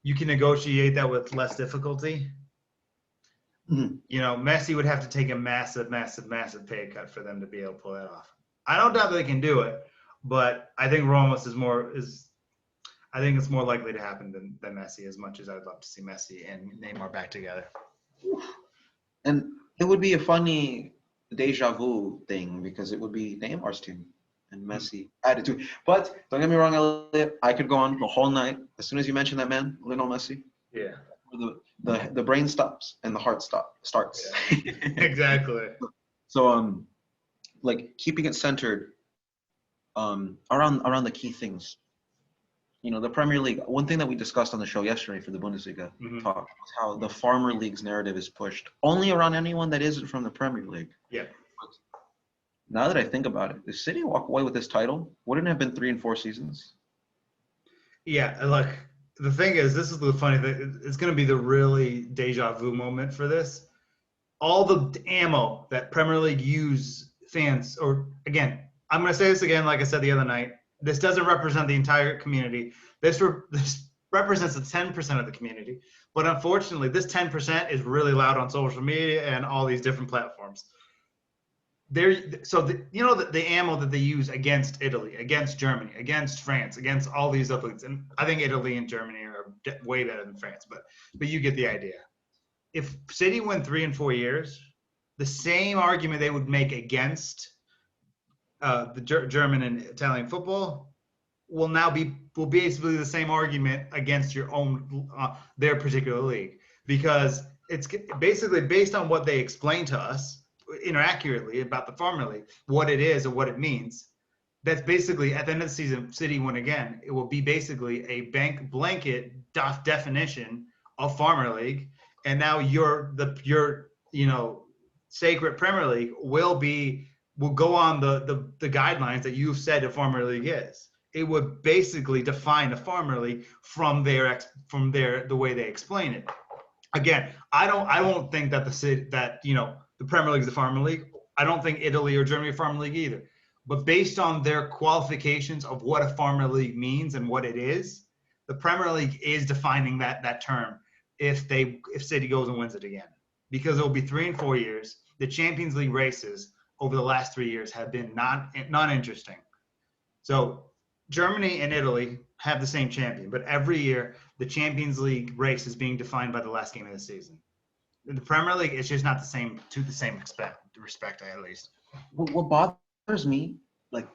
You can negotiate that with less difficulty. Mm-hmm. Messi would have to take a massive, massive, massive pay cut for them to be able to pull that off. I don't doubt they can do it, but I think Ramos I think it's more likely to happen than Messi, as much as I'd love to see Messi and Neymar back together. And it would be a funny deja vu thing because it would be Neymar's team and Messi added to it. But don't get me wrong, Elliot, I could go on the whole night. As soon as you mention that man, Lionel Messi, the brain stops and the heart starts. Yeah. Exactly. So keeping it centered around the key things. The Premier League, one thing that we discussed on the show yesterday for the Bundesliga talk was how the Farmer League's narrative is pushed only around anyone that isn't from the Premier League. Yeah. But now that I think about it, if City walk away with this title, wouldn't it have been 3 and 4 seasons? Yeah, look, the thing is, this is the funny thing. It's going to be the really deja vu moment for this. All the ammo that Premier League use fans, or again, I'm going to say this again, like I said the other night, this doesn't represent the entire community. This represents the 10% of the community. But unfortunately, this 10% is really loud on social media and all these different platforms. the ammo that they use against Italy, against Germany, against France, against all these other leagues, and I think Italy and Germany are way better than France, but you get the idea. If City win 3 and 4 years, the same argument they would make against the German and Italian football will basically the same argument against your own their particular league, because it's basically based on what they explain to us inaccurately about the Farmer League, what it is or what it means. That's basically at the end of the season, City win again. It will be basically a blanket definition of Farmer League, and now your sacred Premier League will go on the guidelines that you've said a Farmer League is. It would basically define a Farmer League from the way they explain it. Again, I don't think that the Premier League is the Farmer League. I don't think Italy or Germany are Farmer League either. But based on their qualifications of what a Farmer League means and what it is, the Premier League is defining that term if City goes and wins it again. Because it will be 3 and 4 years. The Champions League races over the last 3 years have been not interesting. So Germany and Italy have the same champion, but every year the Champions League race is being defined by the last game of the season. In the Premier League, it's just not the same respect, at least. What bothers me, like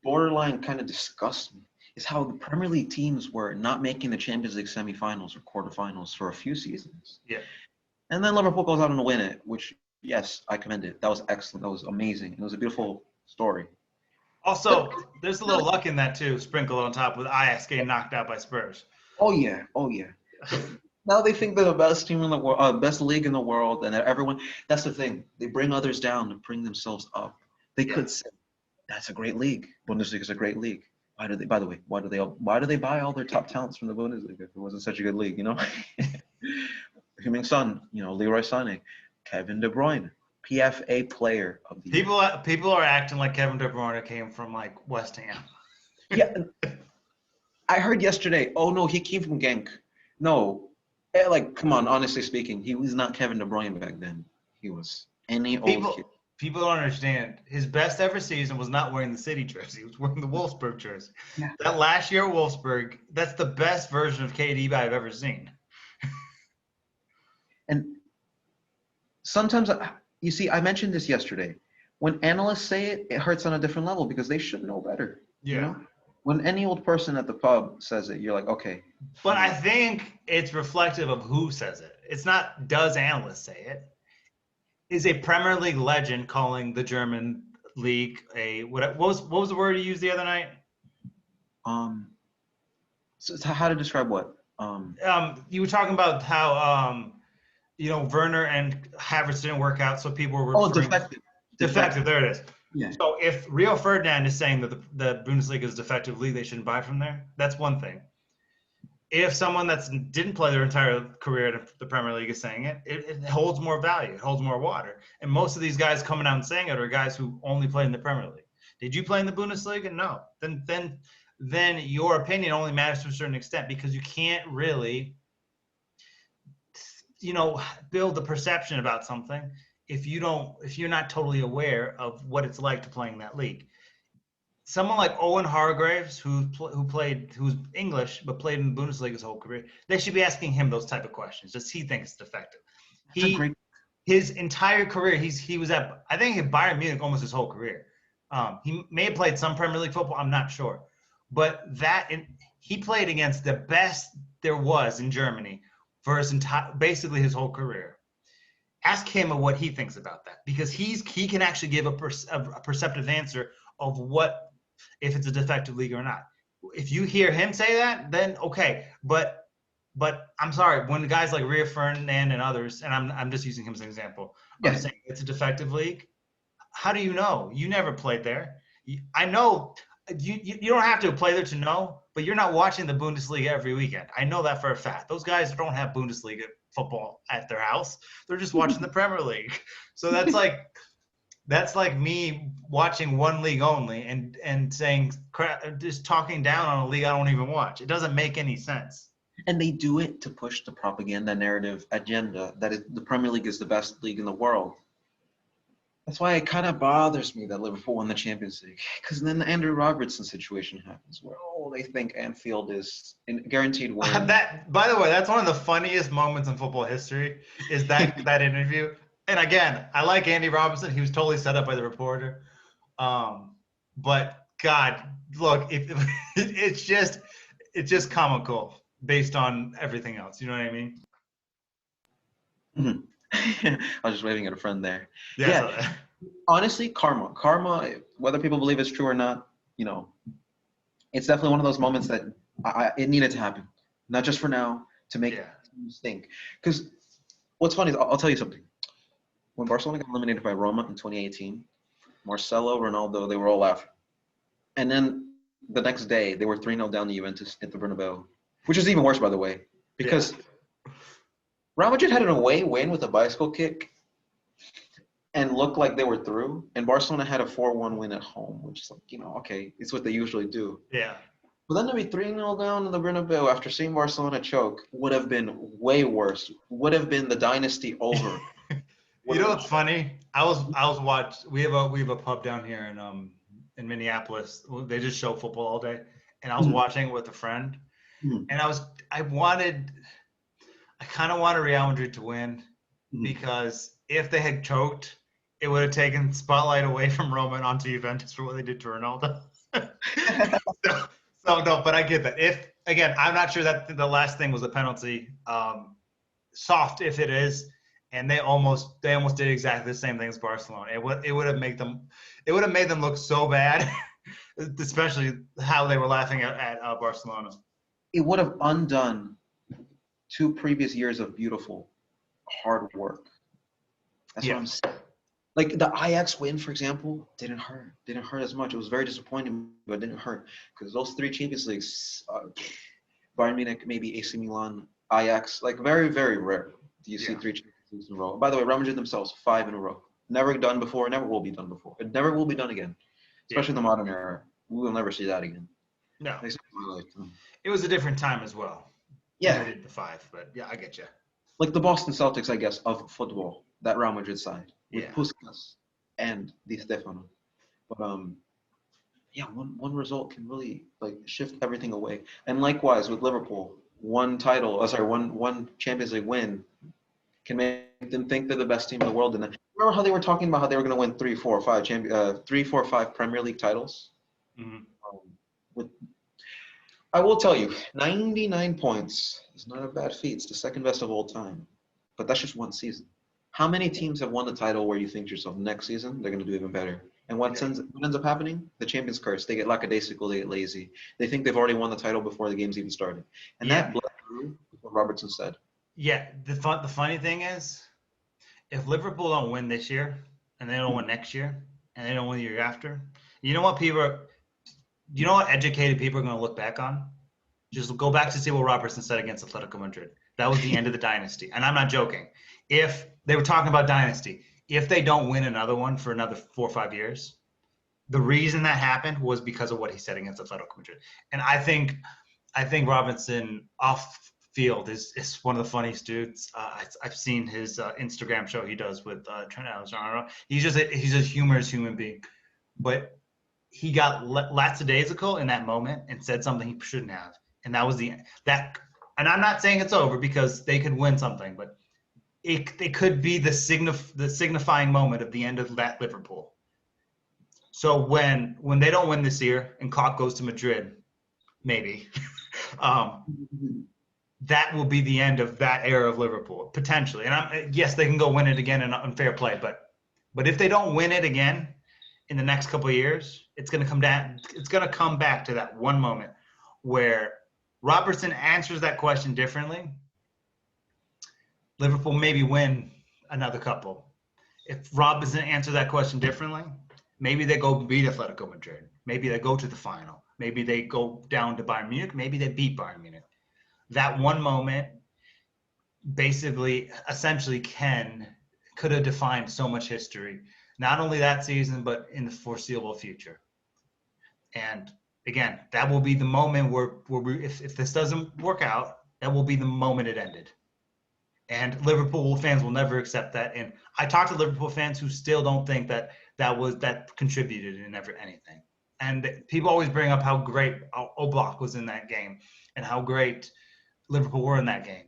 borderline kind of disgusts me, is how the Premier League teams were not making the Champions League semifinals or quarterfinals for a few seasons. Yeah. And then Liverpool goes out and win it, which, yes, I commend it. That was excellent. That was amazing. It was a beautiful story. Also, there's a little luck in that too, sprinkled on top with Ajax getting knocked out by Spurs. Oh yeah. Now they think they're the best team in the world, best league in the world, and that everyone. That's the thing. They bring others down to bring themselves up. They could say, "That's a great league. Bundesliga is a great league." Why do they? By the way, why do they buy all their top talents from the Bundesliga if it wasn't such a good league? Heung-min Son, Leroy Sane, Kevin De Bruyne. PFA player of the year. People are acting like Kevin De Bruyne came from like West Ham. Yeah, I heard yesterday. Oh no, he came from Genk. No, come on. Honestly speaking, he was not Kevin De Bruyne back then. He was any old kid. People don't understand. His best ever season was not wearing the City jersey. He was wearing the Wolfsburg jersey. Yeah. That last year at Wolfsburg, that's the best version of KD I've ever seen. And sometimes. You see, I mentioned this yesterday. When analysts say it, it hurts on a different level because they should know better. Yeah. When any old person at the pub says it, you're like, okay. But I think it's reflective of who says it. It's not does analysts say it. Is a Premier League legend calling the German league what was the word you used the other night? So how to describe what? You were talking about how Werner and Havertz didn't work out, so people were defective. Defective, there it is. Yeah. So if Rio Ferdinand is saying that the Bundesliga is a defective league, they shouldn't buy from there, that's one thing. If someone that didn't play their entire career in the Premier League is saying it, it holds more value, it holds more water. And most of these guys coming out and saying it are guys who only play in the Premier League. Did you play in the Bundesliga? No. Then your opinion only matters to a certain extent, because you can't really build a perception about something if you're not totally aware of what it's like to play in that league. Someone like Owen Hargreaves, who's English but played in the Bundesliga his whole career, they should be asking him those type of questions. Does he think it's defective? His entire career, he was at, I think, at Bayern Munich almost his whole career. He may have played some Premier League football, I'm not sure, but he played against the best there was in Germany for basically his whole career. Ask him what he thinks about that, because he can actually give a perceptive answer of what, if it's a defective league or not. If you hear him say that, then okay. But I'm sorry, when guys like Rio Ferdinand and others, and I'm just using him as an example, are saying it's a defective league, how do you know? You never played there. I know you don't have to play there to know, but you're not watching the Bundesliga every weekend. I know that for a fact. Those guys don't have Bundesliga football at their house. They're just watching the Premier League. So that's like me watching one league only and saying just talking down on a league I don't even watch. It doesn't make any sense. And they do it to push the propaganda narrative agenda that the Premier League is the best league in the world. That's why it kind of bothers me that Liverpool won the Champions League. Because then the Andrew Robertson situation happens where, they think Anfield is a guaranteed win. That, by the way, that's one of the funniest moments in football history is that interview. And again, I like Andy Robertson. He was totally set up by the reporter. But God, look, if it's just comical based on everything else. You know what I mean? Mhm. I was just waving at a friend there. Yeah. Yeah. Honestly, karma, whether people believe it's true or not, it's definitely one of those moments that it needed to happen, not just for now, to make teams think. Because what's funny is I'll tell you something. When Barcelona got eliminated by Roma in 2018, Marcelo, Ronaldo, they were all laughing. And then the next day, they were 3-0 down to Juventus at the Bernabeu, which is even worse, by the way, because Real Madrid had an away win with a bicycle kick and looked like they were through, and Barcelona had a 4-1 win at home, which is like, okay, it's what they usually do. Yeah. But then to be 3-0 down in the Bernabeu after seeing Barcelona choke would have been way worse. Would have been the dynasty over. You know what's funny? I was watching. We have a pub down here in Minneapolis. They just show football all day, and I was watching with a friend, and I kind of wanted Real Madrid to win because if they had choked, it would have taken spotlight away from Roma and onto Juventus for what they did to Ronaldo. So no, but I get that. If again, I'm not sure that the last thing was a penalty. Soft if it is. And they almost did exactly the same thing as Barcelona. It would have made them look so bad, especially how they were laughing at Barcelona. It would have undone 2 previous years of beautiful hard work. That's what I'm saying. Like the Ajax win, for example, didn't hurt as much. It was very disappointing, but it didn't hurt because those 3 Champions Leagues, Bayern Munich, maybe AC Milan, Ajax, like very, very rare. Do you see 3 Champions Leagues in a row? By the way, Real Madrid themselves, 5 in a row. Never done before, never will be done before. It never will be done again, especially in the modern era. We will never see that again. No. It was a different time as well. Yeah. They did the 5, but yeah, I get you. Like the Boston Celtics, I guess, of football, that Real Madrid side. With Puskas and Di Stefano. But one result can really shift everything away. And likewise with Liverpool, one Champions League win can make them think they're the best team in the world. And remember how they were talking about how they were going to win 3, 4, 5 Premier League titles? Mm-hmm. I will tell you, 99 points is not a bad feat. It's the second best of all time. But that's just one season. How many teams have won the title where you think to yourself, next season, they're going to do even better? And what ends up happening? The champions curse. They get lackadaisical. They get lazy. They think they've already won the title before the game's even started. And that bled through what Robertson said. Yeah. The funny thing is, if Liverpool don't win this year, and they don't win next year, and they don't win the year after, you know what educated people are going to look back on? Just go back to see what Robertson said against Atletico Madrid. That was the end of the dynasty. And I'm not joking. If they were talking about dynasty, if they don't win another one for another 4 or 5 years, the reason that happened was because of what he said against Atletico Madrid. And I think Robinson off field is one of the funniest dudes. I've seen his Instagram show he does with Trent Alexander. He's a humorous human being, but he got lackadaisical in that moment and said something he shouldn't have, and that was the end. And I'm not saying it's over because they could win something, but it could be the signifying moment of the end of that Liverpool. So when they don't win this year and Klopp goes to Madrid, maybe, that will be the end of that era of Liverpool, potentially. And yes, they can go win it again in unfair play, but if they don't win it again in the next couple of years, it's going to come down. It's going to come back to that one moment where Robertson answers that question differently. Liverpool maybe win another couple. If Robertson answers that question differently, maybe they go beat Atletico Madrid. Maybe they go to the final. Maybe they go down to Bayern Munich. Maybe they beat Bayern Munich. That one moment essentially could have defined so much history, not only that season, but in the foreseeable future. And again, that will be the moment where if this doesn't work out, that will be the moment it ended. And Liverpool fans will never accept that. And I talked to Liverpool fans who still don't think that contributed in anything. And people always bring up how great Oblak was in that game and how great Liverpool were in that game.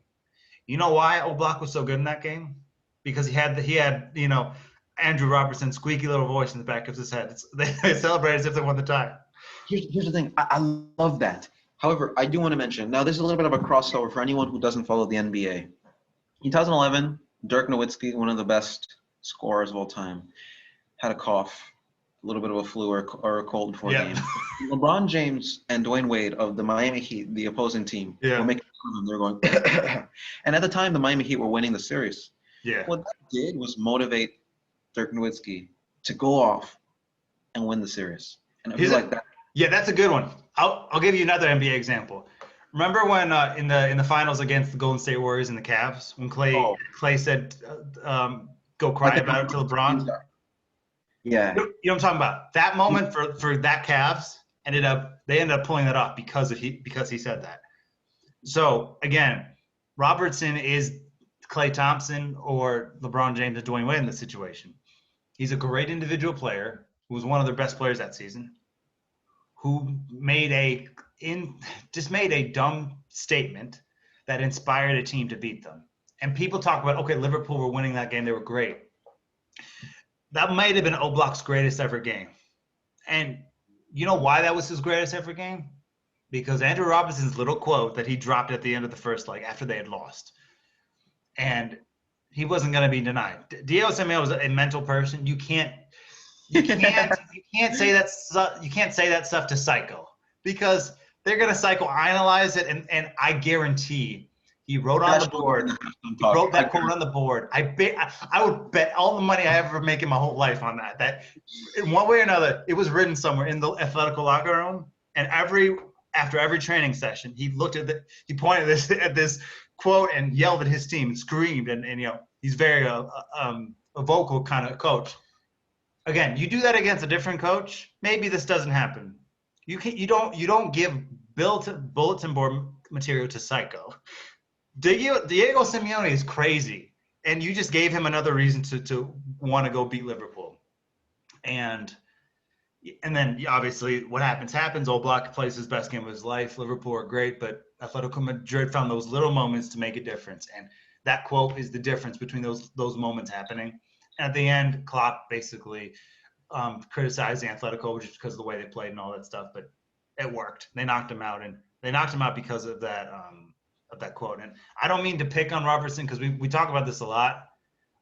You know why Oblak was so good in that game? Because he had Andrew Roberston's squeaky little voice in the back of his head. They celebrated as if they won the tie. Here's the thing. I love that. However, I do want to mention, now this is a little bit of a crossover for anyone who doesn't follow the NBA. In 2011, Dirk Nowitzki, one of the best scorers of all time, had a cough, a little bit of a flu or a cold before the game. LeBron James and Dwayne Wade of the Miami Heat, the opposing team, were making fun of him. They were going, and at the time, the Miami Heat were winning the series. Yeah. What that did was motivate Dirk Nowitzki to go off and win the series. And it was like that. Yeah, that's a good one. I'll give you another NBA example. Remember when in the finals against the Golden State Warriors and the Cavs, when Clay said, "Go cry about it to LeBron." Yeah. You know what I'm talking about? That moment for that Cavs they ended up pulling that off because he said that. So again, Robertson is Klay Thompson or LeBron James or Dwayne Wade in this situation. He's a great individual player who was one of their best players that season, who made a dumb statement that inspired a team to beat them. And people talk about, okay, Liverpool were winning that game. They were great. That might have been Oblak's greatest ever game. And you know why that was his greatest ever game? Because Andrew Robertson's little quote that he dropped at the end of the first leg after they had lost. And he wasn't going to be denied. Diego Simeone was a mental person. You can't say that stuff to Psycho, because they're going to psychoanalyze it, and I guarantee he wrote on the board. He wrote that quote on the board. I would bet all the money I ever make in my whole life on that in one way or another, it was written somewhere in the Atletico locker room. And after every training session, he pointed at this quote and yelled at his team and screamed. And he's very a vocal kind of coach. Again, you do that against a different coach, maybe this doesn't happen. You don't give bulletin board material to Psycho. Diego Simeone is crazy, and you just gave him another reason to want to go beat Liverpool. And then obviously what happens. Oblak plays his best game of his life. Liverpool are great, but Atletico Madrid found those little moments to make a difference. And that quote is the difference between those moments happening. And at the end, Klopp basically criticizing Atletico just because of the way they played and all that stuff, but it worked. They knocked him out, and they knocked him out because of that quote. And I don't mean to pick on Robertson, because we talk about this a lot,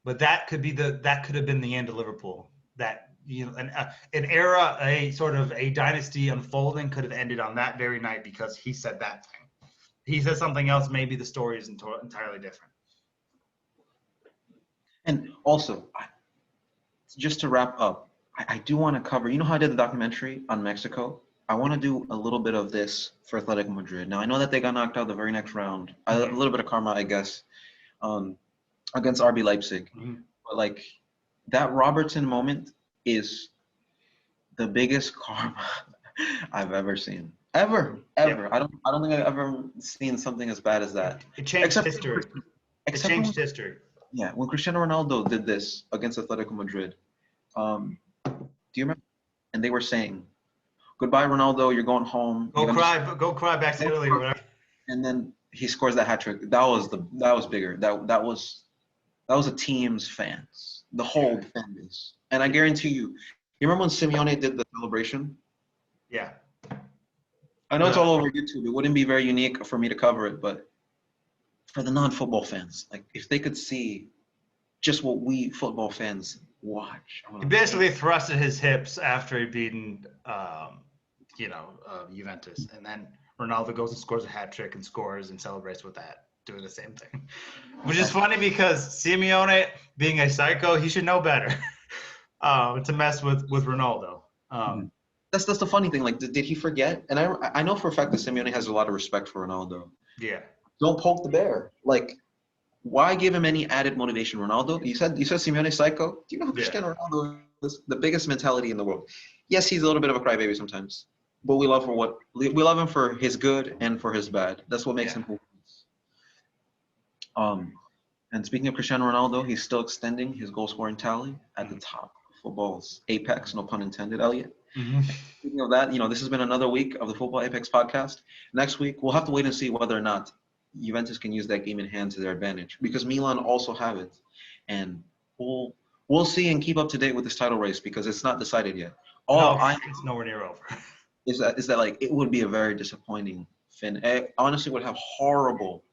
but that could have been the end of Liverpool. That an era, a sort of a dynasty unfolding could have ended on that very night because he said that thing. He said something else, maybe the story is entirely different. And also, just to wrap up, I do want to cover, how I did the documentary on Mexico? I want to do a little bit of this for Atletico Madrid. Now, I know that they got knocked out the very next round. A little bit of karma, I guess, against RB Leipzig. Mm-hmm. But, that Robertson moment is the biggest karma I've ever seen. Ever. Yeah. I don't think I've ever seen something as bad as that. It changed history. History. Yeah, when Cristiano Ronaldo did this against Atletico Madrid, do you remember? And they were saying, "Goodbye, Ronaldo. You're going home. Go cry back to Italy or whatever." And then he scores that hat trick. That was bigger. That was a team's fans, the whole fan base. And I guarantee you remember when Simeone did the celebration? Yeah. I know it's all over YouTube. It wouldn't be very unique for me to cover it, but for the non-football fans, if they could see just what we football fans watch. He basically thrusted his hips after he'd beaten, Juventus. And then Ronaldo goes and scores a hat trick and scores and celebrates with that, doing the same thing. Which is funny because Simeone, being a psycho, he should know better to mess with Ronaldo. That's the funny thing. Did he forget? And I know for a fact that Simeone has a lot of respect for Ronaldo. Yeah. Don't poke the bear. Why give him any added motivation? Ronaldo, you said Simeone psycho. Do you know who Cristiano Ronaldo is? The biggest mentality in the world. Yes, he's a little bit of a crybaby sometimes, but we love him for his good and for his bad. That's what makes him who he is. And speaking of Cristiano Ronaldo, he's still extending his goal scoring tally at the Mhm. top of football's apex, no pun intended, Elliot. Mhm. Speaking of that, this has been another week of the Football Apex podcast. Next week, we'll have to wait and see whether or not Juventus can use that game in hand to their advantage because Milan also have it. And we'll see and keep up to date with this title race because it's not decided yet. All No, I it's nowhere near over. is that like it would be a very disappointing fin. It honestly would have horrible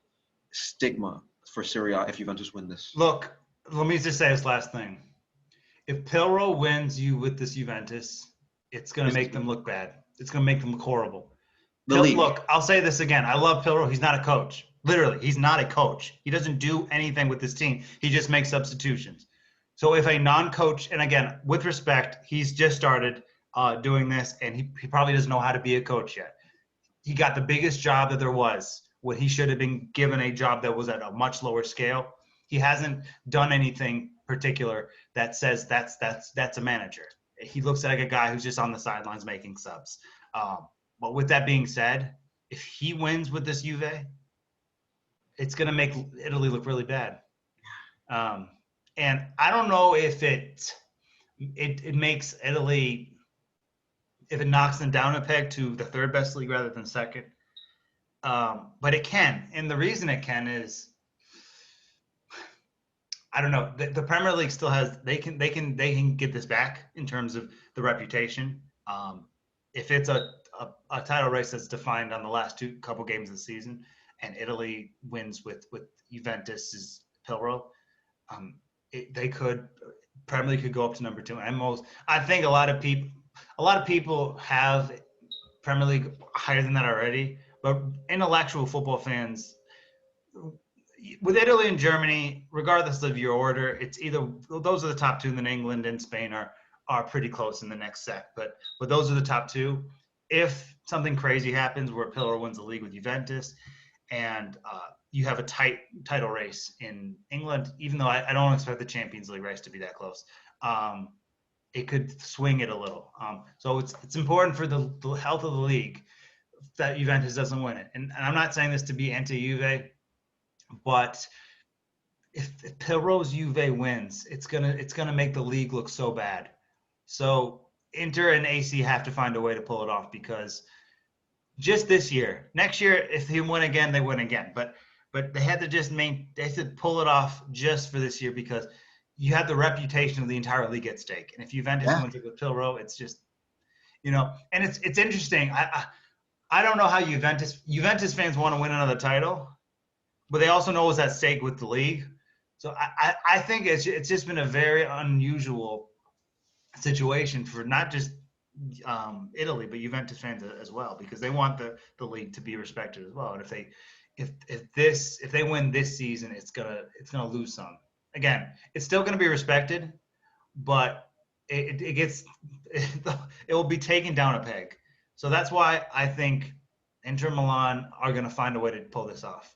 stigma for Serie A if Juventus win this. Look, let me just say this last thing. If Pirlo wins you with this Juventus, it's going to make them look bad. It's going to make them look horrible. The league. Look, I'll say this again. I love Pirlo. He's not a coach. Literally, he's not a coach. He doesn't do anything with this team. He just makes substitutions. So if a non-coach, and again, with respect, he's just started doing this, and he probably doesn't know how to be a coach yet. He got the biggest job that there was when he should have been given a job that was at a much lower scale. He hasn't done anything particular that says that's a manager. He looks like a guy who's just on the sidelines making subs. But with that being said, if he wins with this Juve, it's going to make Italy look really bad. And I don't know if it makes Italy, if it knocks them down a peg to the third best league rather than second. But it can. And the reason it can is, I don't know. The Premier League still has, they can get this back in terms of the reputation. If it's a title race that's defined on the last couple games of the season, and Italy wins with Juventus's Pirlo, Premier League could go up to number 2. And I think a lot of people have Premier League higher than that already. But intellectual football fans, with Italy and Germany, regardless of your order, it's either those are the top 2, and then England and Spain are pretty close in the next set. But those are the top 2. If something crazy happens where Pirlo wins the league with Juventus, and you have a tight title race in England, even though I don't expect the Champions League race to be that close, it could swing it a little. So it's important for the health of the league that Juventus doesn't win it. And I'm not saying this to be anti-Juve, but if Pirlo's Juve wins, it's gonna make the league look so bad. So Inter and AC have to find a way to pull it off because just this year, next year, if they win again, they win again. But they had to they had to pull it off just for this year because you have the reputation of the entire league at stake. And if Juventus wins it with Pirlo, it's just, and it's interesting. I don't know how Juventus fans want to win another title, but they also know what's at stake with the league. So I think it's just been a very unusual situation for not just Italy, but Juventus fans as well, because they want the league to be respected as well. And if they win this season, it's gonna lose some. Again, it's still gonna be respected, but it will be taken down a peg. So that's why I think Inter Milan are gonna find a way to pull this off.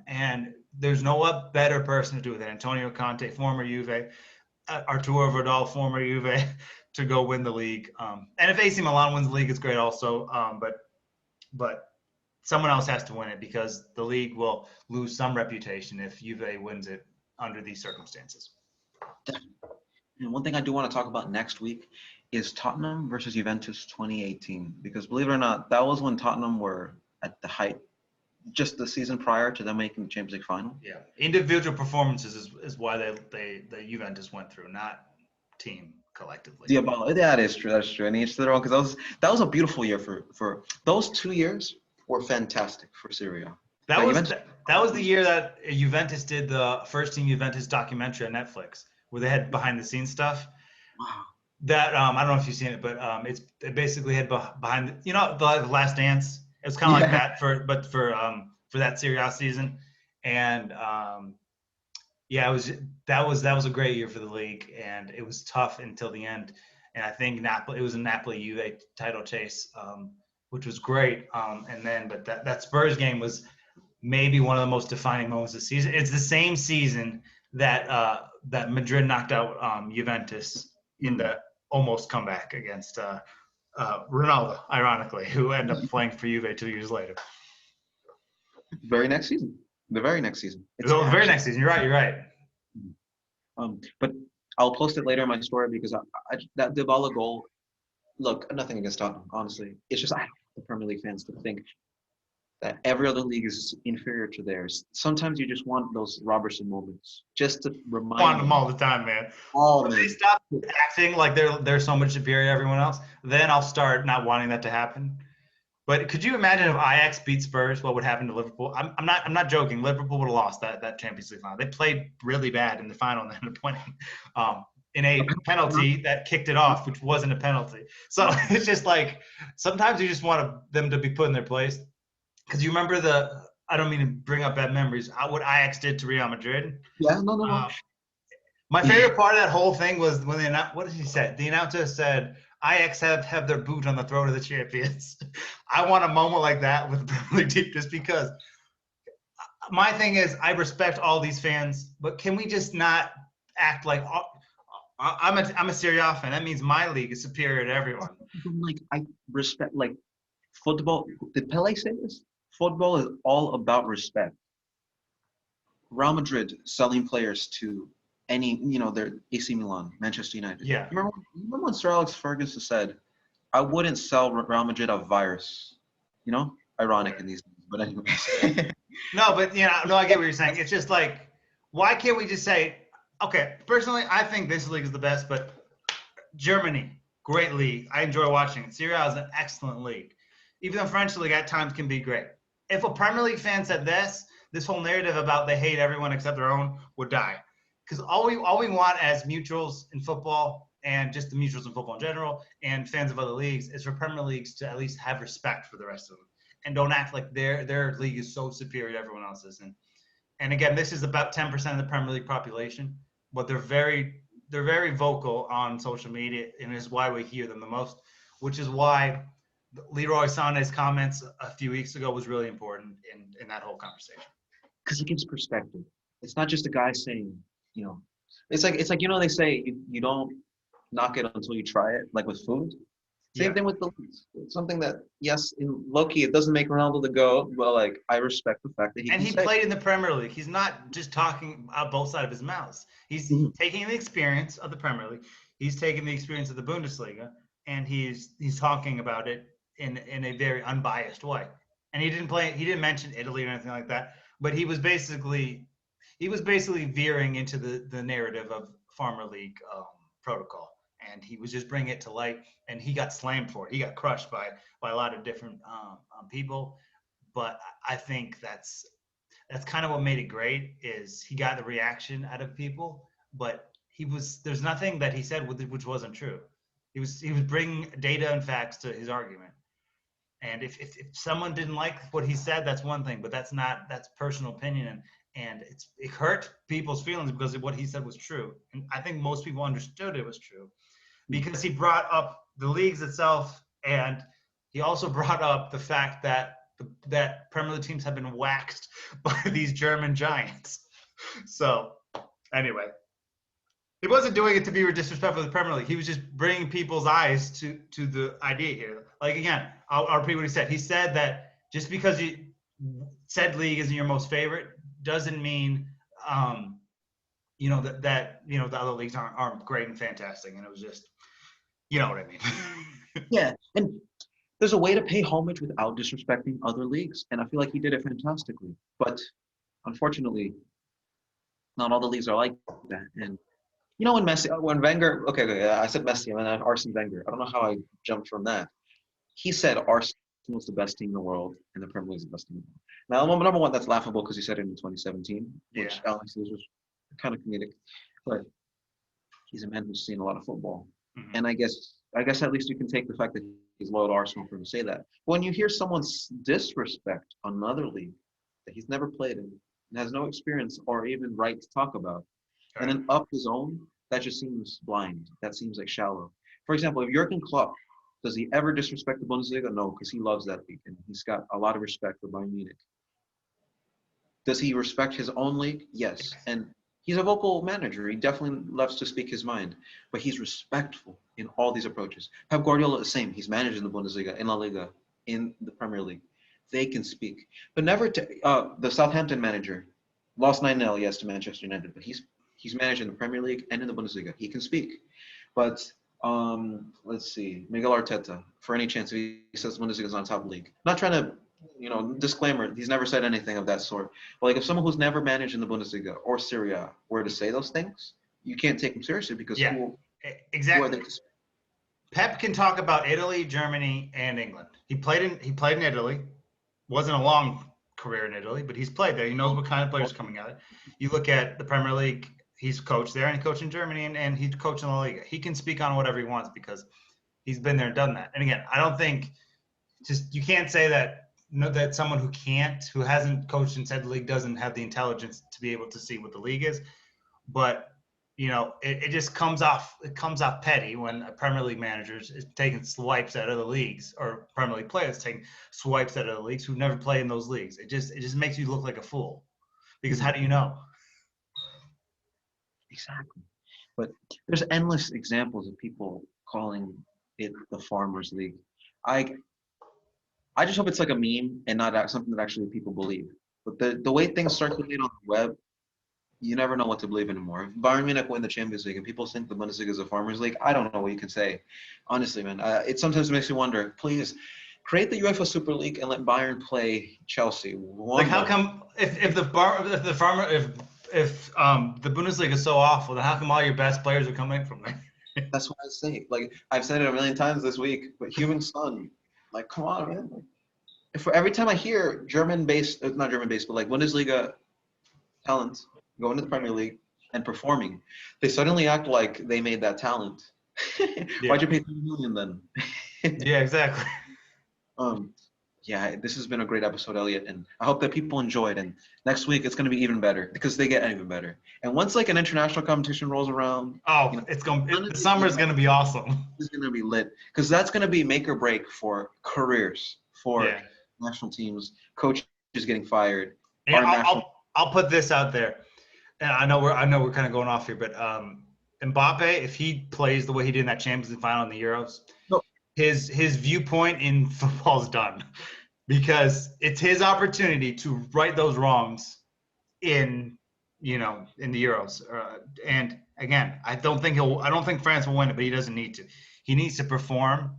And there's no better person to do it than Antonio Conte, former Juve, Arturo Vidal, former Juve, to go win the league. And if AC Milan wins the league, it's great also. But someone else has to win it because the league will lose some reputation if Juve wins it under these circumstances. And one thing I do want to talk about next week is Tottenham versus Juventus 2018. Because believe it or not, that was when Tottenham were at the height, just the season prior to them making the Champions League final. Yeah, individual performances is why the Juventus went through, not team collectively. That is true. That's true. And each to their own, because that was a beautiful year for those 2 years were fantastic for Serie A. That was the year that Juventus did the first team Juventus documentary on Netflix, where they had behind the scenes stuff. Wow. That I don't know if you've seen it, but it basically had behind the Last Dance. It was kind of like that for that Serie A season, and that was a great year for the league, and it was tough until the end. And I think it was a Napoli Juve title chase, which was great. But that Spurs game was maybe one of the most defining moments of the season. It's the same season that Madrid knocked out Juventus in the almost comeback against Ronaldo, ironically, who ended up playing for Juve 2 years later. Very next season. The very next season. It's The very actually, next season. You're right. You're right. but I'll post it later in my story because that Dybala goal. Look, nothing against Tottenham, honestly. It's just I don't want the Premier League fans to think that every other league is inferior to theirs. Sometimes you just want those Robertson moments just to I remind want them them. all the time, man. Oh When they man. stop acting like they're so much superior to everyone else, then I'll start not wanting that to happen. But could you imagine if Ajax beat Spurs, what would happen to Liverpool? I'm not joking. Liverpool would have lost that Champions League final. They played really bad in the final and ended up winning in a penalty that kicked it off, which wasn't a penalty. So it's just like sometimes you just want them to be put in their place. Because you remember I don't mean to bring up bad memories, what Ajax did to Real Madrid. Yeah, no. My favorite part of that whole thing was when what did he say? The announcer said, Ajax have their boot on the throat of the champions. I want a moment like that with the Premier League team just because my thing is I respect all these fans, but can we just not act like I'm a Serie A fan. That means my league is superior to everyone. Like I respect like football. Did Pele say this? Football is all about respect. Real Madrid selling players to their AC Milan, Manchester United. Yeah. Remember when Sir Alex Ferguson said, "I wouldn't sell Real Madrid a virus." Ironic in these days, but anyways. No, but no, I get what you're saying. It's just like, why can't we just say, okay, personally, I think this league is the best, but Germany, great league. I enjoy watching it. Serie A is an excellent league. Even the French league at times can be great. If a Premier League fan said this whole narrative about they hate everyone except their own would die. Because all we want as neutrals in football and just the neutrals in football in general and fans of other leagues is for Premier Leagues to at least have respect for the rest of them and don't act like their league is so superior to everyone else's. And again, this is about 10% of the Premier League population, but they're very vocal on social media, and is why we hear them the most, which is why Leroy Sane's comments a few weeks ago was really important in that whole conversation. Because it gives perspective. It's not just a guy saying, it's like they say you don't knock it until you try it, like with food. Same thing with the leagues. It's something that, yes, in low-key, it doesn't make Ronaldo the GOAT, but like I respect the fact that he played in the Premier League. He's not just talking out both sides of his mouth. He's taking the experience of the Premier League. He's taking the experience of the Bundesliga, and he's talking about it in a very unbiased way. And he didn't mention Italy or anything like that, but he was basically veering into the narrative of Farmer League protocol. And he was just bringing it to light, and he got slammed for it. He got crushed by a lot of different people. But I think that's kind of what made it great is he got the reaction out of people, but there's nothing that he said which wasn't true. He was bringing data and facts to his argument. And if someone didn't like what he said, that's one thing, but that's personal opinion, and it hurt people's feelings because what he said was true. And I think most people understood it was true because he brought up the leagues itself, and he also brought up the fact that Premier League teams have been waxed by these German giants. So, anyway, he wasn't doing it to be disrespectful to the Premier League. He was just bringing people's eyes to the idea here. Like, again, I'll repeat what he said. He said that just because you said league isn't your most favorite doesn't mean that the other leagues aren't great and fantastic. And it was just, you know what I mean. Yeah, and there's a way to pay homage without disrespecting other leagues, and I feel like he did it fantastically. But unfortunately, not all the leagues are like that. And when Wenger, okay, I said Messi, and then Arsene Wenger. I don't know how I jumped from that. He said Arsenal's the best team in the world, and the Premier League is the best team in the world. Now, number one, that's laughable because he said it in 2017, which Alex was kind of comedic. But he's a man who's seen a lot of football, and I guess at least you can take the fact that he's loyal to Arsenal for him to say that. But when you hear someone disrespect another league that he's never played in and has no experience or even right to talk about, and then up his own, that just seems blind. That seems like shallow. For example, if Jurgen Klopp, does he ever disrespect the Bundesliga? No, because he loves that league, and he's got a lot of respect for Bayern Munich. Does he respect his own league? Yes. And he's a vocal manager. He definitely loves to speak his mind, but he's respectful in all these approaches. Pep Guardiola is the same. He's managed in the Bundesliga, in La Liga, in the Premier League. they can speak. But never to the Southampton manager lost 9-0, yes, to Manchester United, but he's managed in the Premier League and in the Bundesliga. He can speak. But let's see, Miguel Arteta, for any chance he says Bundesliga is not top league. Not trying to, disclaimer, he's never said anything of that sort. But like if someone who's never managed in the Bundesliga or Serie A were to say those things, you can't take him seriously because exactly. who are they to speak? Pep can talk about Italy, Germany, and England. He played in Italy. Wasn't a long career in Italy, but he's played there. He knows what kind of players coming out. You look at the Premier League, he's coached there, and he coached in Germany, and he's coached in La Liga. He can speak on whatever he wants because he's been there and done that. And again, I don't think you can't say that someone who hasn't coached inside the league doesn't have the intelligence to be able to see what the league is. But it just comes off petty when a Premier League manager is taking swipes at other leagues, or Premier League players taking swipes at other leagues who never play in those leagues. It just makes you look like a fool, because how do you know? Exactly. But there's endless examples of people calling it the Farmers League. I just hope it's like a meme and not something that actually people believe. But the way things circulate on the web, you never know what to believe anymore. If Bayern Munich win the Champions League and people think the Bundesliga is a Farmers League, I don't know what you can say. Honestly, man, it sometimes makes me wonder. Please create the UEFA Super League and let Bayern play Chelsea. Like, how come if the Bundesliga is so awful, then how come all your best players are coming from there? That's what I say. Like I've said it a million times this week, but Human Son, like, come on, man. Every time I hear not German-based, but like Bundesliga talent going to the Premier League and performing, they suddenly act like they made that talent. Why'd you pay $3 million then? Yeah, exactly. Yeah, this has been a great episode, Elliot, and I hope that people enjoyed. And next week it's going to be even better because they get even better. And once like an international competition rolls around, the summer is going to be awesome. It's going to be lit because that's going to be make or break for careers, for national teams, coaches getting fired. I'll put this out there. And I know we're kind of going off here, but Mbappe, if he plays the way he did in that Champions League final in the Euros, his viewpoint in football is done, because it's his opportunity to right those wrongs in the Euros. And again, I don't think France will win it, but he doesn't need to. He needs to perform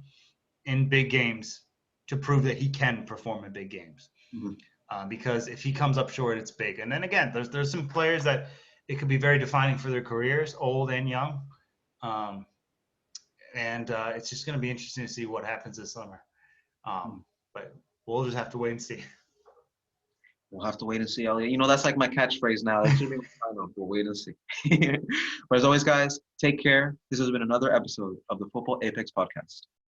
in big games to prove that he can perform in big games. Mm-hmm. Because if he comes up short, it's big. And then again, there's some players that it could be very defining for their careers, old and young. And it's just going to be interesting to see what happens this summer. But we'll just have to wait and see. We'll have to wait and see, Elliot. That's like my catchphrase now. That should be my final. We'll wait and see. But as always, guys, take care. This has been another episode of the Football Apex Podcast.